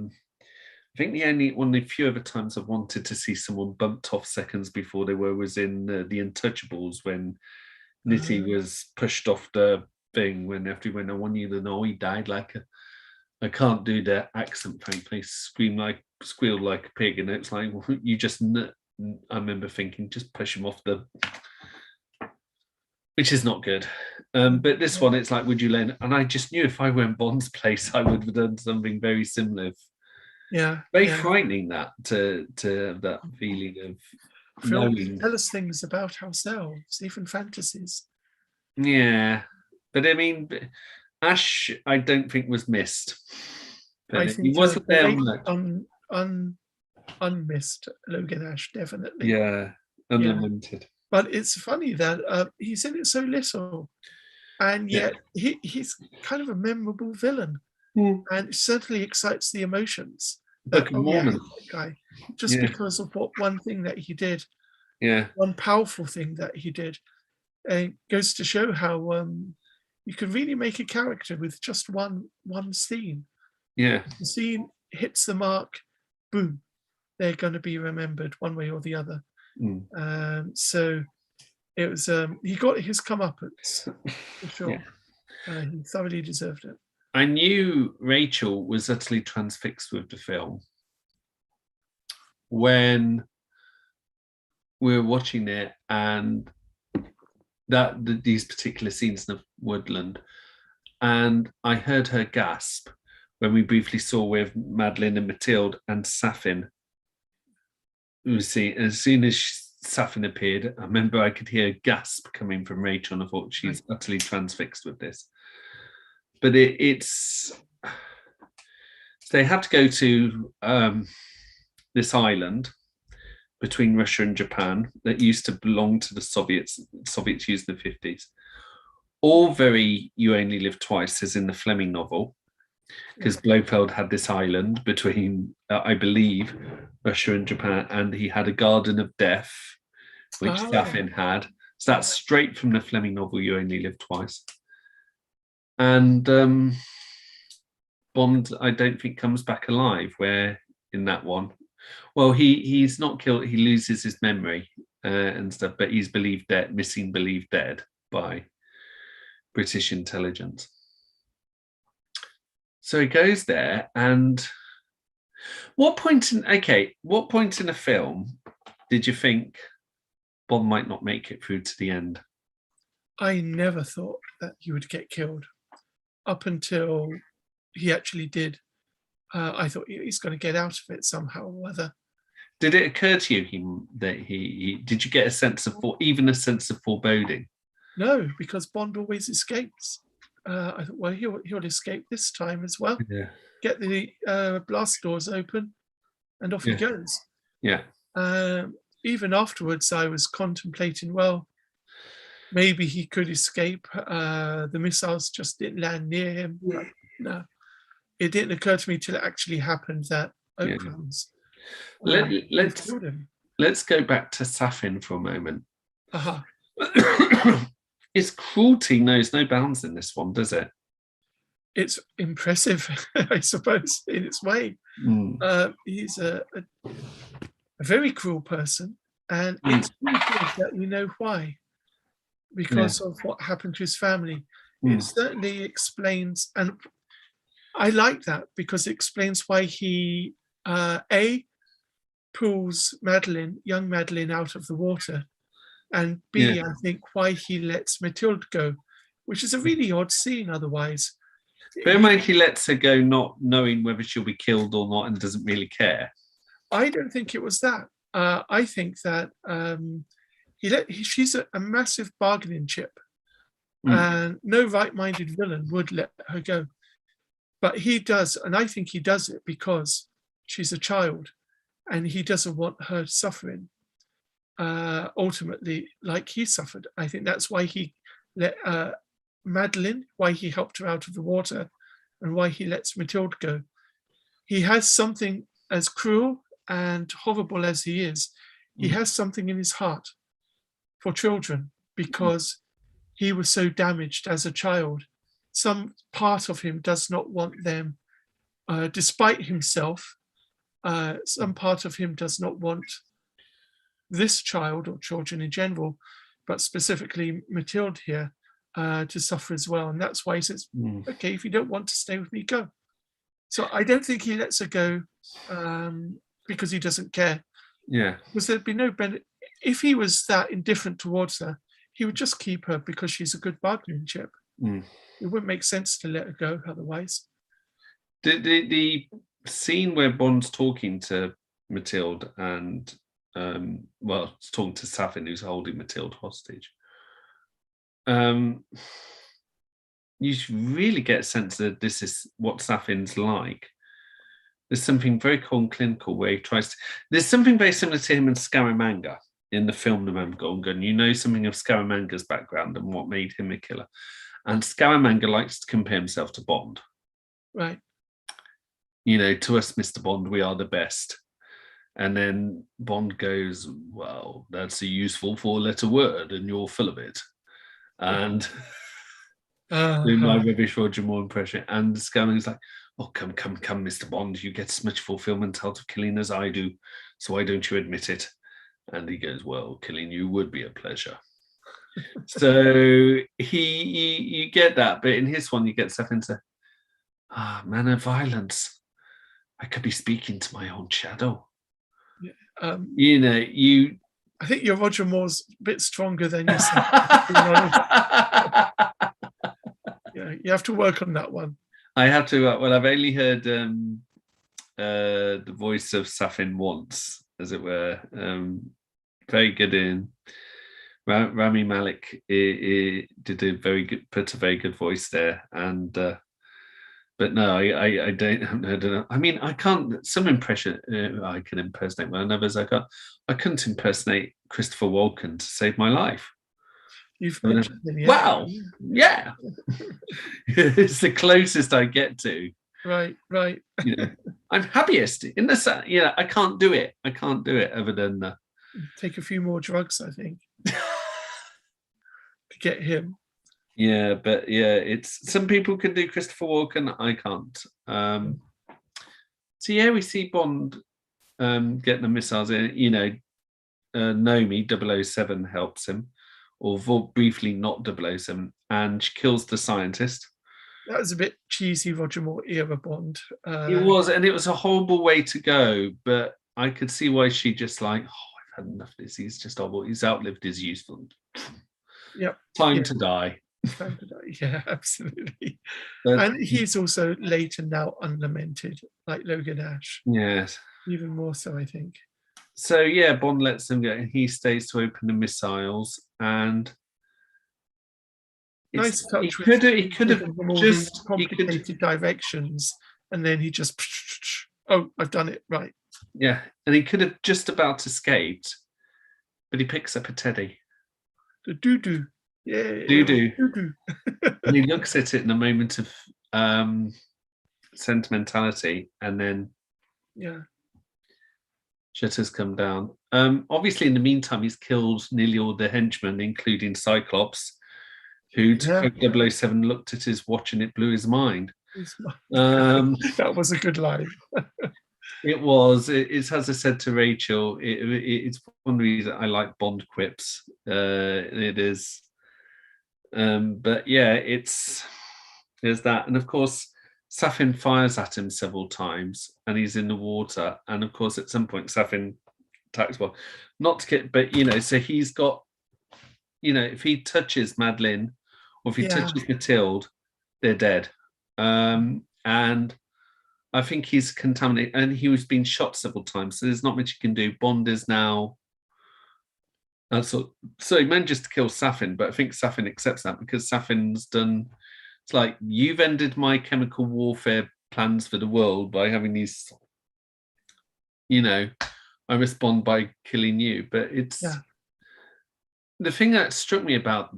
think one of the few other times I've wanted to see someone bumped off seconds before they were was in The Untouchables, when Nitti was pushed off the thing after he went, "I want you to know he died like a." I can't do the accent, frankly. Squealed like a pig, and it's like you just. I remember thinking, just push him off which is not good. But this one, it's like, would you learn? And I just knew if I were in Bond's place, I would have done something very similar. Very frightening that to that feeling of knowing. Tell us things about ourselves, even fantasies. Yeah, but I mean, Ash, I don't think was missed. I think he wasn't there much. unmissed Logan Ash, definitely. Yeah, Yeah. unlamented. But it's funny that he's in it so little, and Yeah. yet he's kind of a memorable villain, and it certainly excites the emotions that, Book of oh yeah, I hate Mormon. that guy, just Yeah, because of what one thing that he did, yeah, one powerful thing that he did. And it goes to show how you can really make a character with just one scene. yeah. The scene hits the mark, boom, they're going to be remembered one way or the other. Mm. So it was he got his comeuppance for Yeah. sure. He thoroughly deserved it. I knew Rachel was utterly transfixed with the film when we were watching it, and these particular scenes in the woodland, and I heard her gasp when we briefly saw with Madeline and Mathilde and Safin. We see as soon as Safin appeared, I remember I could hear a gasp coming from Rachel, and I thought she's utterly transfixed with this. But it's they had to go to this island between Russia and Japan that used to belong to the Soviets. Soviets used in the 50s. All very You Only Live Twice, as in the Fleming novel, because Blofeld had this island between, I believe, Russia and Japan, and he had a Garden of Death, which Safin had. So that's straight from the Fleming novel You Only Live Twice. And Bond, I don't think, comes back alive, where in that one, well, he's not killed, he loses his memory and stuff, but he's believed dead, believed dead by British intelligence. So he goes there, and what point in a film did you think Bond might not make it through to the end? I never thought that he would get killed up until he actually did. I thought he's going to get out of it somehow or other. Did it occur to you that he did you get a sense of foreboding? No, because Bond always escapes. I thought, well, he'll escape this time as well. Yeah. Get the blast doors open, and off he goes. Yeah. Even afterwards, I was contemplating, well, maybe he could escape. The missiles just didn't land near him. But no, it didn't occur to me till it actually happened that Oaklands killed him. Let's go back to Safin for a moment. Uh-huh. His cruelty knows no bounds in this one, does it? It's impressive, I suppose, in its way. He's a very cruel person, and it's really good that we know why. Because of what happened to his family. It certainly explains, and I like that because it explains why he pulls young Madeline, out of the water, and B, I think why he lets Mathilde go, which is a really odd scene otherwise. Bear in mind, he lets her go not knowing whether she'll be killed or not, and doesn't really care. I don't think it was that. I think that she's a massive bargaining chip, and no right-minded villain would let her go. But he does, and I think he does it because she's a child, and he doesn't want her suffering ultimately like he suffered. I think that's why he let Madeline, why he helped her out of the water, and why he lets Mathilde go. He has something, as cruel and horrible as he is, he has something in his heart for children because he was so damaged as a child. Some part of him does not want them, despite himself, some part of him does not want this child or children in general, but specifically Mathilde here, to suffer as well. And that's why he says, okay, if you don't want to stay with me, go. So I don't think he lets her go because he doesn't care. Yeah. Because there'd be no benefit. If he was that indifferent towards her, he would just keep her because she's a good bargaining chip. It wouldn't make sense to let her go otherwise. The scene where Bond's talking to Mathilde and talking to Safin, who's holding Mathilde hostage. You really get a sense that this is what Safin's like. There's something very cool and clinical where he tries to. There's something very similar to him and Scaramanga in the film The Man with Golden Gun. You know something of Scaramanga's background and what made him a killer. And Scaramanga likes to compare himself to Bond. Right. You know, to us, Mr. Bond, we are the best. And then Bond goes, well, that's a useful 4-letter word and you're full of it. And doing my rubbish Roger Moore impression. And Scaramaga's like, oh, come, Mr. Bond, you get as much fulfillment out of killing as I do. So why don't you admit it? And he goes, well, killing you would be a pleasure. So you get that, but in his one, you get stuff into, man of violence. I could be speaking to my own shadow. You know, I think your Roger Moore's a bit stronger than yourself. Yeah, you have to work on that one. I have to. Well, I've only heard the voice of Safin once, as it were. Very good in. Rami Malek did a very good, put a very good voice there, and but no, I don't know. I mean, I can't. Some impression I can impersonate one others. I couldn't impersonate Christopher Walken to save my life. You've mentioned him, yeah. Wow, yeah, it's the closest I get to. Right. You know, I'm happiest in the sun. Yeah, I can't do it. Other than take a few more drugs, I think, to get him. Yeah, but yeah, it's some people can do Christopher Walken. I can't. So yeah, we see Bond getting the missiles in. You know, Nomi 007 helps him, or briefly not 007, and she kills the scientist. That was a bit cheesy Roger Moore era Bond. It was, and it was a horrible way to go. But I could see why she just like, I've had enough of this. He's just horrible. He's outlived his useful. Yep. Time to die. Yeah, absolutely. And he's also later now unlamented, like Logan Ash. Yes. Even more so, I think. So yeah, Bond lets them go, and he stays to open the missiles. And nice touch. He could have just complicated directions, and then he just, oh, I've done it right. Yeah, and he could have just about escaped, but he picks up a teddy. The doo-doo. Yeah. Doo-doo. And he looks at it in a moment of sentimentality, and then shutters come down. Obviously, in the meantime, he's killed nearly all the henchmen, including Cyclops, who, to quote 007, looked at his watch and it blew his mind. That was a good line. It was. It's as I said to Rachel. It's one reason I like Bond quips. It is. But yeah, there's that, and of course, Safin fires at him several times, and he's in the water. And of course, at some point, Safin attacks Bond, not to get, but you know, so he's got, you know, if he touches Madeline or if he touches Mathilde, they're dead. And I think he's contaminated, and he was being shot several times, so there's not much he can do. Bond is now. So he manages to kill Safin, but I think Safin accepts that because Safin's done. It's like, you've ended my chemical warfare plans for the world by having these. You know, I respond by killing you, but it's the thing that struck me about.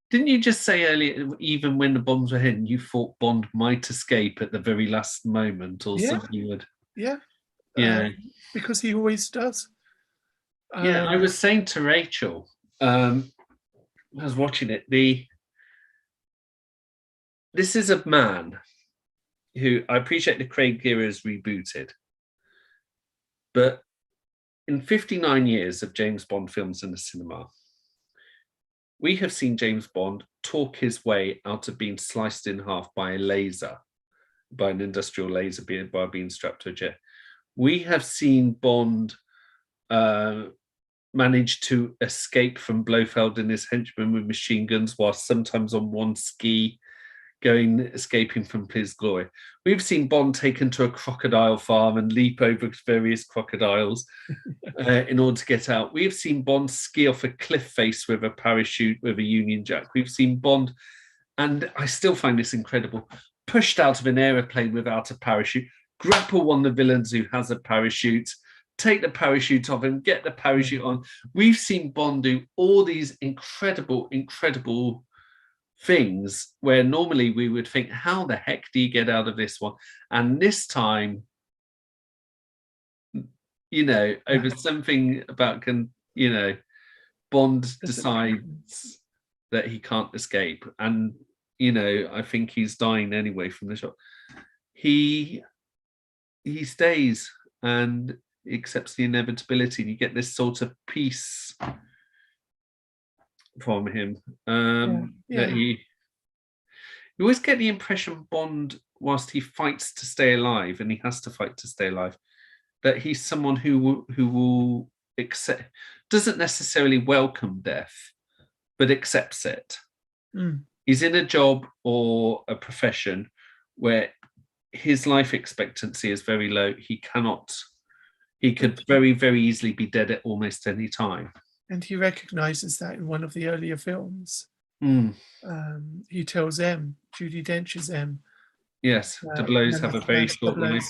Didn't you just say earlier, even when the bombs were hitting, you thought Bond might escape at the very last moment, or something would? Yeah. Because he always does. I was saying to Rachel, I was watching it. This is a man who, I appreciate the Craig era is rebooted, but in 59 years of James Bond films in the cinema, we have seen James Bond talk his way out of being sliced in half by a laser, by an industrial laser, by being strapped to a chair. We have seen Bond manage to escape from Blofeld and his henchmen with machine guns, while sometimes on one ski, escaping from his glory. We've seen Bond taken to a crocodile farm and leap over various crocodiles in order to get out. We've seen Bond ski off a cliff face with a parachute with a Union Jack. We've seen Bond, and I still find this incredible, pushed out of an aeroplane without a parachute, grapple one of the villains who has a parachute, take the parachute off him, get the parachute on. We've seen Bond do all these incredible things where normally we would think, how the heck do you get out of this one? And this time, over something about, Bond decides that he can't escape. And, I think he's dying anyway from the shot. He stays and accepts the inevitability. You get this sort of peace from him. That you always get the impression Bond, whilst he fights to stay alive, and he has to fight to stay alive, that he's someone who will accept, doesn't necessarily welcome death, but accepts it. He's in a job or a profession where his life expectancy is very low. He could very, very easily be dead at almost any time. And he recognizes that in one of the earlier films. He tells Judi Dench's yes, double have a very short life.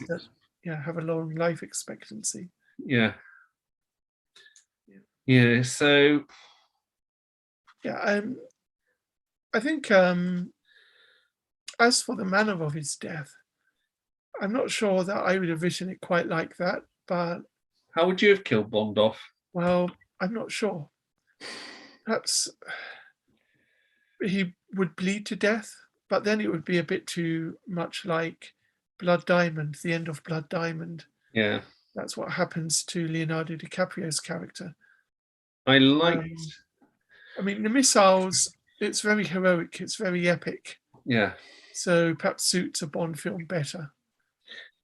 Have a long life expectancy. So I think as for the manner of his death, I'm not sure that I would have written it quite like that, but how would you have killed Bond off? Well, I'm not sure. Perhaps he would bleed to death, but then it would be a bit too much like Blood Diamond, the end of Blood Diamond. Yeah. That's what happens to Leonardo DiCaprio's character. I liked... the missiles, it's very heroic, it's very epic. Yeah. So perhaps suits a Bond film better.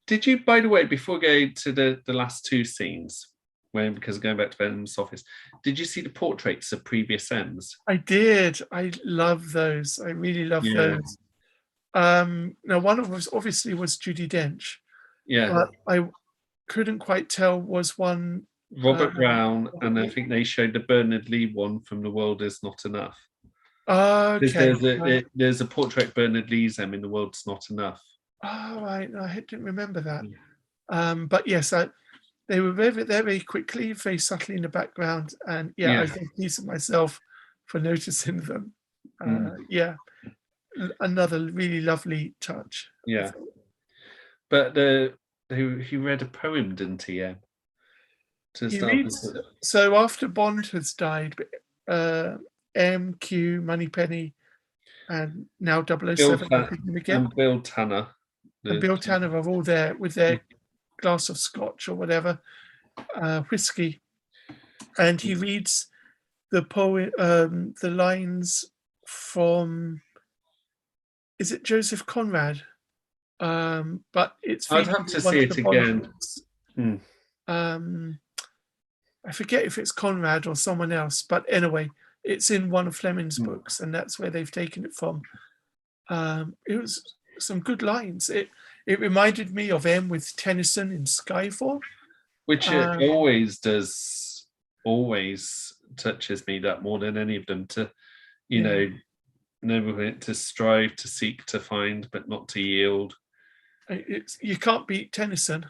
Did you, by the way, before going to the last two scenes, because going back to Venom's office, did you see the portraits of previous M's? I did. I love those. I really love those. Now, one of us obviously was Judi Dench. Yeah. But I couldn't quite tell was one... Robert Brown, and I think they showed the Bernard Lee one from The World Is Not Enough. Okay. There's a portrait of Bernard Lee's in The World's Not Enough. Oh, right. No, I didn't remember that. But yes, they were very, very quickly, very subtly in the background. And I was pleased with myself for noticing them. Another really lovely touch. Yeah. But he read a poem, didn't he? So after Bond has died, MQ, Moneypenny, and now 007 and Bill Tanner. And Bill Tanner are all there with their glass of scotch or whatever, whiskey. And he reads the poem, the lines from, is it Joseph Conrad? But it's... I'd have to see it again. I forget if it's Conrad or someone else, but anyway, it's in one of Fleming's books, and that's where they've taken it from. It was some good lines. It reminded me of M with Tennyson in Skyfall. Which it always does, always touches me that more than any of them, to, never to strive, to seek, to find, but not to yield. You can't beat Tennyson.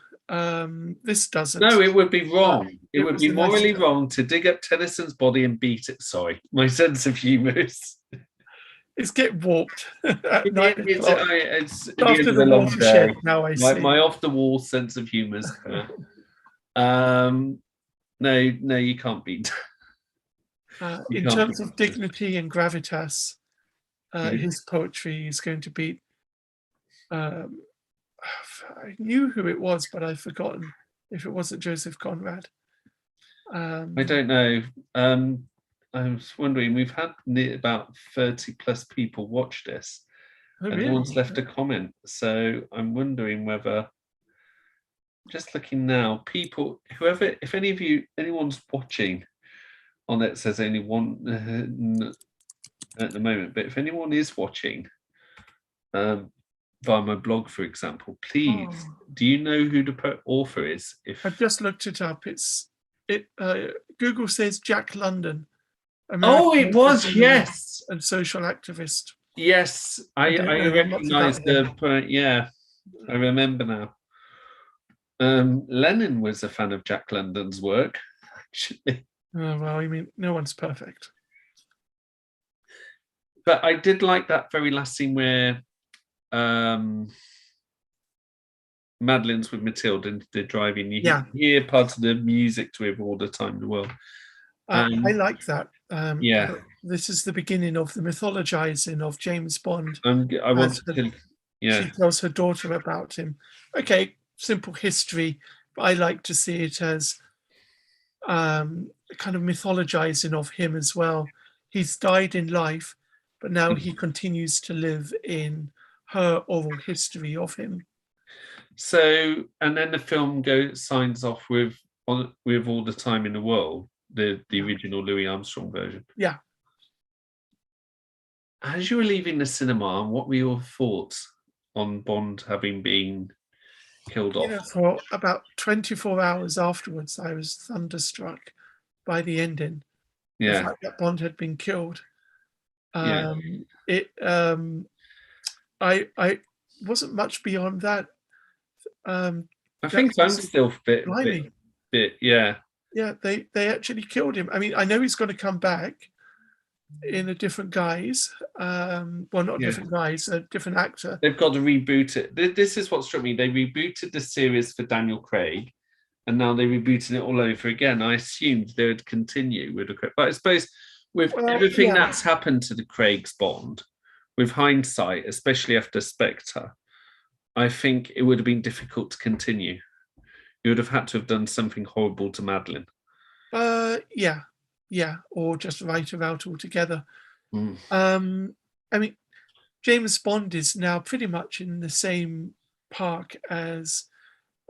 This doesn't. No, it would be wrong. It would be morally wrong to dig up Tennyson's body and beat it. Sorry, my sense of humour is... It's get warped at 9 o'clock. It's after the watershed, now I see. My off-the-wall sense of humour is... no, you can't beat... in terms of dignity and gravitas, his poetry is going to beat... I knew who it was, but I've forgotten if it wasn't Joseph Conrad. I don't know. I was wondering, we've had about 30 plus people watch this. And no one's left a comment. So I'm wondering whether, just looking now, people, whoever, if any of you, anyone's watching on it, says only one at the moment, but if anyone is watching, via my blog, for example, please, do you know who the author is? I've just looked it up. Google says Jack London. It was, yes. And social activist. Yes, I I don't know much about recognise him. yeah, I remember now. Lennon was a fan of Jack London's work, actually. Oh, well, I mean, no one's perfect. But I did like that very last scene where Madeline's with Matilda and they're driving. You Yeah, hear parts of the music to it all the time in the world. I And like that. yeah, But this is the beginning of the mythologizing of James Bond I as wanted to, she yeah. tells her daughter about him. Okay, simple history, but I like to see it as kind of mythologizing of him as well. He's died in life, but now he continues to live in her oral history of him. So, and then the film signs off with All the Time in the World, the original Louis Armstrong version. Yeah. As you were leaving the cinema, what were your thoughts on Bond having been killed You off? know, for about 24 hours afterwards, I was thunderstruck by the ending. The Yeah, fact that Bond had been killed. yeah. It I wasn't much beyond that. I That think I'm was still blimey. yeah, Yeah, they actually killed him. I mean, I know he's going to come back in a different guise. Well, not yeah. different guise, a different actor. They've got to reboot it. This is what struck me. They rebooted the series for Daniel Craig, and now they're rebooting it all over again. I assumed they would continue with the Craig, but I suppose with Well, everything yeah, that's happened to the Craig's Bond, with hindsight, especially after Spectre, I think it would have been difficult to continue. You would have had to have done something horrible to Madeline. yeah, yeah, or just write her out altogether. Mm. I mean, James Bond is now pretty much in the same park as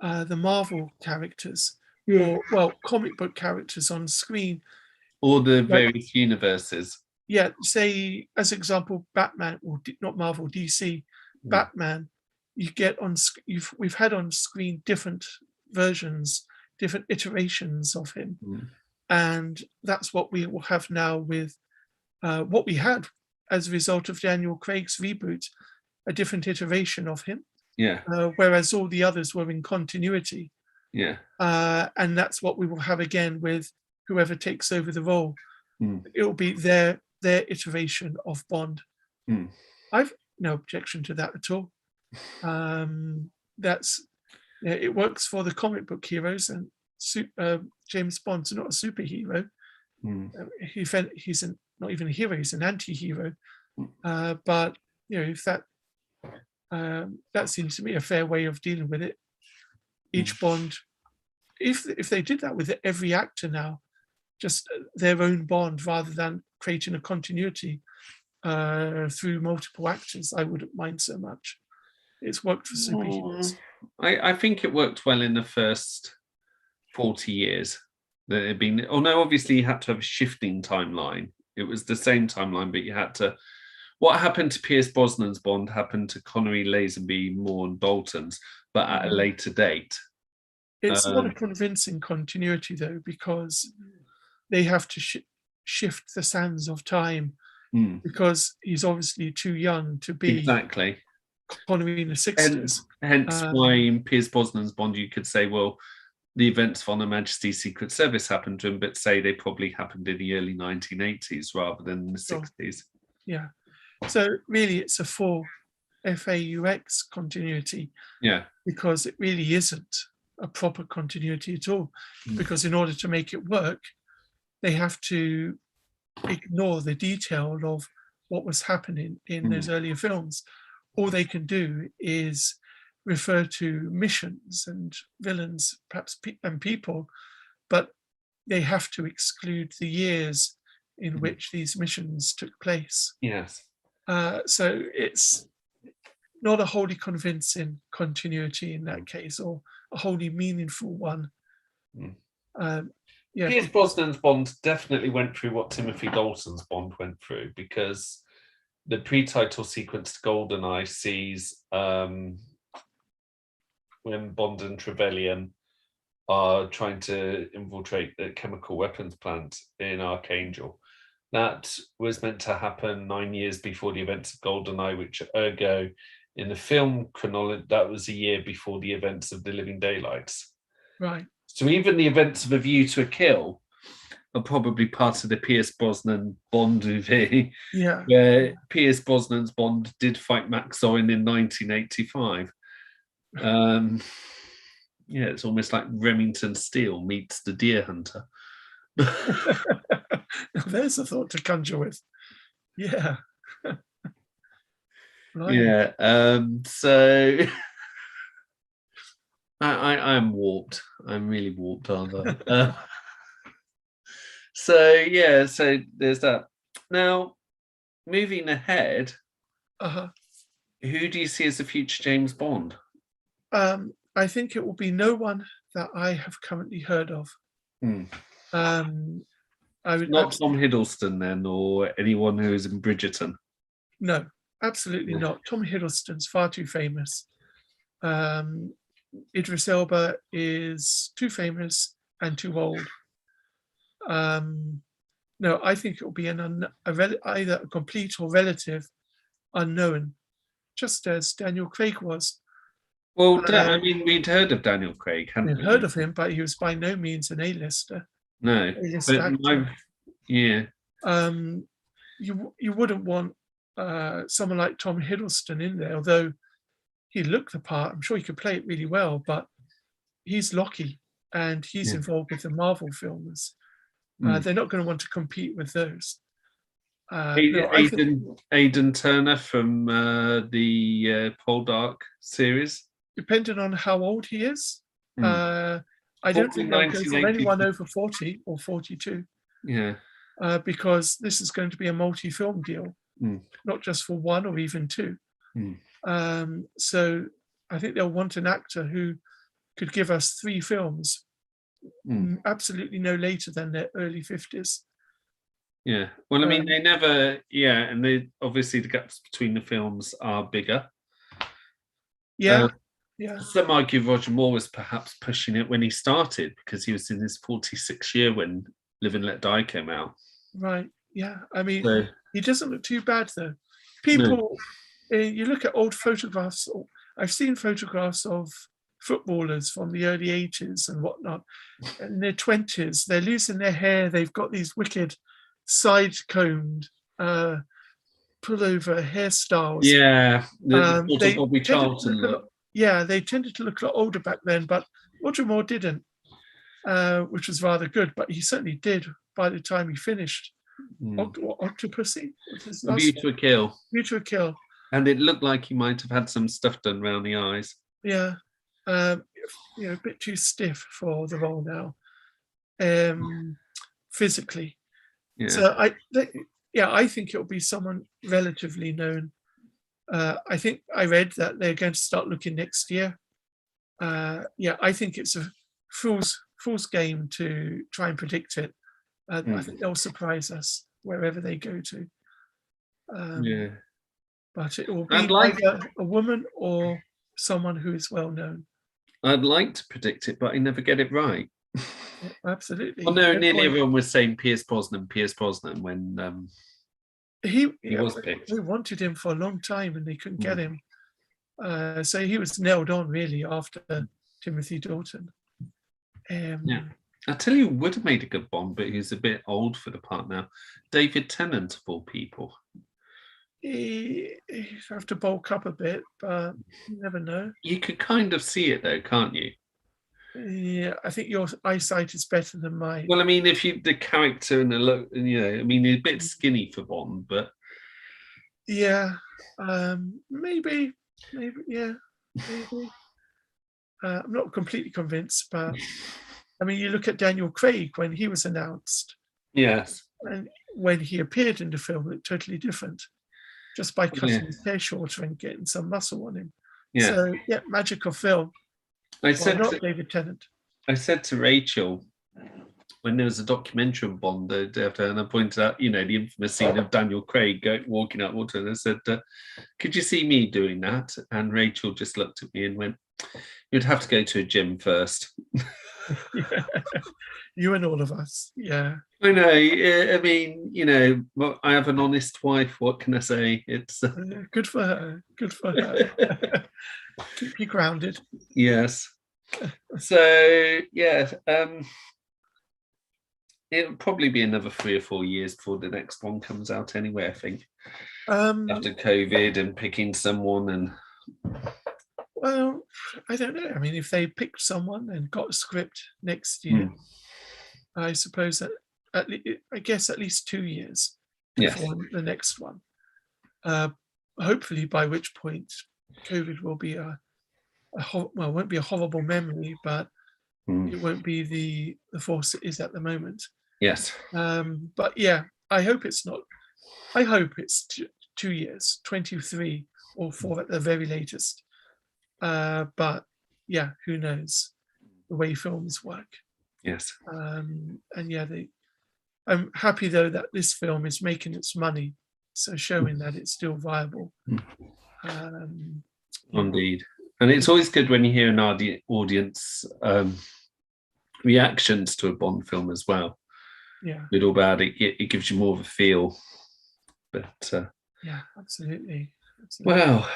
the Marvel characters, Yeah. or well, comic book characters on screen. Or the Like, various universes. yeah, say as example, Batman, or not Marvel, DC, Mm. Batman. You get on. We've had on screen different versions, different iterations of him, Mm. and that's what we will have now with what we had as a result of Daniel Craig's reboot, a different iteration of him, Yeah, whereas all the others were in continuity. yeah. And that's what we will have again with whoever takes over the role. Mm. It will be their iteration of Bond. Mm. I've no objection to that at all. That's it works for the comic book heroes, and James Bond's not a superhero. Mm. He's not even a hero; he's an anti-hero. Mm. But you know, if that seems to me a fair way of dealing with it. Each Bond, if they did that with every actor now, just their own Bond rather than creating a continuity through multiple actors, I wouldn't mind so much. It's worked for superheroes. I think it worked well in the first 40 years that it had been, although obviously you had to have a shifting timeline. It was the same timeline, but you had to. What happened to Pierce Brosnan's Bond happened to Connery, Lazenby, Moore, and Bolton's, but at a later date. It's not a convincing continuity though, because they have to shift the sands of time, because he's obviously too young to be Exactly. Connery in the 60s. Hence why in Pierce Brosnan's Bond you could say, well, the events of Her Majesty's Secret Service happened to him, but say they probably happened in the early 1980s rather than the 60s. Yeah. So really it's a full FAUX continuity. Yeah. Because it really isn't a proper continuity at all. Because in order to make it work, they have to ignore the detail of what was happening in those earlier films. All they can do is refer to missions and villains, perhaps, and people, but they have to exclude the years in which these missions took place. Yes. So it's not a wholly convincing continuity in that case, or a wholly meaningful one. Yeah, Pierce Brosnan's Bond definitely went through what Timothy Dalton's Bond went through, because the pre-title sequence to GoldenEye sees when Bond and Trevelyan are trying to infiltrate the chemical weapons plant in Archangel. that was meant to happen 9 years before the events of GoldenEye, which ergo in the film chronology, that was a year before the events of The Living Daylights. Right. So even the events of A View to a Kill are probably part of the Pierce Brosnan Bond movie, Yeah. where Pierce Brosnan's Bond did fight Max Zorin in 1985. Yeah, it's almost like Remington Steele meets the Deer Hunter. There's a thought to conjure with. Yeah. Right. Yeah. So I'm warped. I'm really warped, aren't I? So yeah, so there's that. Now, moving ahead, Uh-huh. who do you see as the future James Bond? I think it will be no one that I have currently heard of. I would Not Tom Hiddleston then, or anyone who is in Bridgerton. No, absolutely not. Tom Hiddleston's far too famous. Idris Elba is too famous and too old. No, I think it will be either a complete or relative unknown, just as Daniel Craig was. Well, I mean, we'd heard of Daniel Craig, hadn't We've we? heard of him, but he was by no means an A-lister. No, A-list but actor. yeah. You wouldn't want someone like Tom Hiddleston in there, although he looked the part. I'm sure he could play it really well, but he's Locky and he's involved with the Marvel films. They're not going to want to compete with those. Aidan Turner from the Poldark series. Depending on how old he is, I don't think they'll go for anyone over 40 or 42. Yeah. Because this is going to be a multi-film deal, not just for one or even two. So I think they'll want an actor who could give us 3 films, absolutely no later than their early 50s. Yeah. Well, I mean, they never, and they obviously the gaps between the films are bigger. Yeah. Some argue Roger Moore was perhaps pushing it when he started because he was in his 46th year when Live and Let Die came out. Right. Yeah. I mean, he doesn't look too bad though. People, you look at old photographs. I've seen photographs of footballers from the early 80s and whatnot. In their 20s, they're losing their hair. They've got these wicked side-combed pullover hairstyles. Yeah. They Bobby Charlton look. Yeah, they tended to look a lot older back then, but Roger Moore didn't, which was rather good. But he certainly did by the time he finished. Octopussy? View to a Kill. View to a Kill. And it looked like he might have had some stuff done around the eyes. Yeah. A bit too stiff for the role now, physically. Yeah. So I think it'll be someone relatively known. I think I read that they're going to start looking next year. I think it's a fool's game to try and predict it. I think they'll surprise us wherever they go to. But it will be either a woman or someone who is well known. I'd like to predict it, but I never get it right. Yeah, absolutely. Well, no, nearly everyone was saying Pierce Brosnan when he was picked. We wanted him for a long time and they couldn't get him. So he was nailed on really after Timothy Dalton. I tell you, would have made a good Bond, but he's a bit old for the part now. David Tennant, of all people. He have to bulk up a bit, but you never know. You could kind of see it though, can't you? Yeah, I think your eyesight is better than mine. Well, I mean, if the character and the look, I mean, he's a bit skinny for Bond, but yeah, maybe. I'm not completely convinced, but I mean, you look at Daniel Craig when he was announced. Yes. And when he appeared in the film, it looked totally different, just by cutting his hair shorter and getting some muscle on him. Yeah. So magic of film. David Tennant. I said to Rachel when there was a documentary on Bond, and I pointed out, the infamous scene of Daniel Craig walking out water, and I said, "Could you see me doing that?" And Rachel just looked at me and went, "You'd have to go to a gym first." Yeah. You and all of us. Yeah. I know. I mean, well, I have an honest wife. What can I say? It's Good for her. Good for her. Keep you grounded. yes. So yeah, it'll probably be another 3 or 4 years before the next one comes out. Anyway, I think after COVID and picking someone and. Well, I don't know. I mean, if they picked someone and got a script next year, I suppose that I guess at least 2 years before the next one. Hopefully, by which point COVID will be it won't be a horrible memory, but it won't be the force it is at the moment. Yes. But yeah, I hope it's not. I hope it's 2 years, 23 or 4 at the very latest. But yeah, who knows the way films work. Yes. And yeah, I'm happy though that this film is making its money, so showing that it's still viable. Indeed. And it's always good when you hear an audience reactions to a Bond film as well. Yeah. Good or bad, it gives you more of a feel. But yeah, absolutely. Well,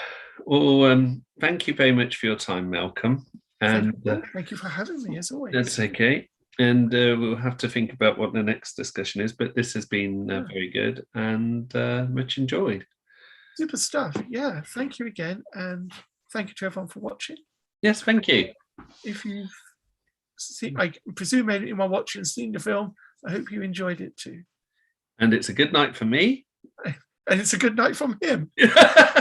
thank you very much for your time, Malcolm. And thank you for having me, as always. That's okay. And we'll have to think about what the next discussion is. But this has been very good and much enjoyed. Super stuff. Yeah. Thank you again, and thank you to everyone for watching. Yes, thank you. If you've seen, I presume anyone watching seen the film, I hope you enjoyed it too. And it's a good night for me. And it's a good night from him.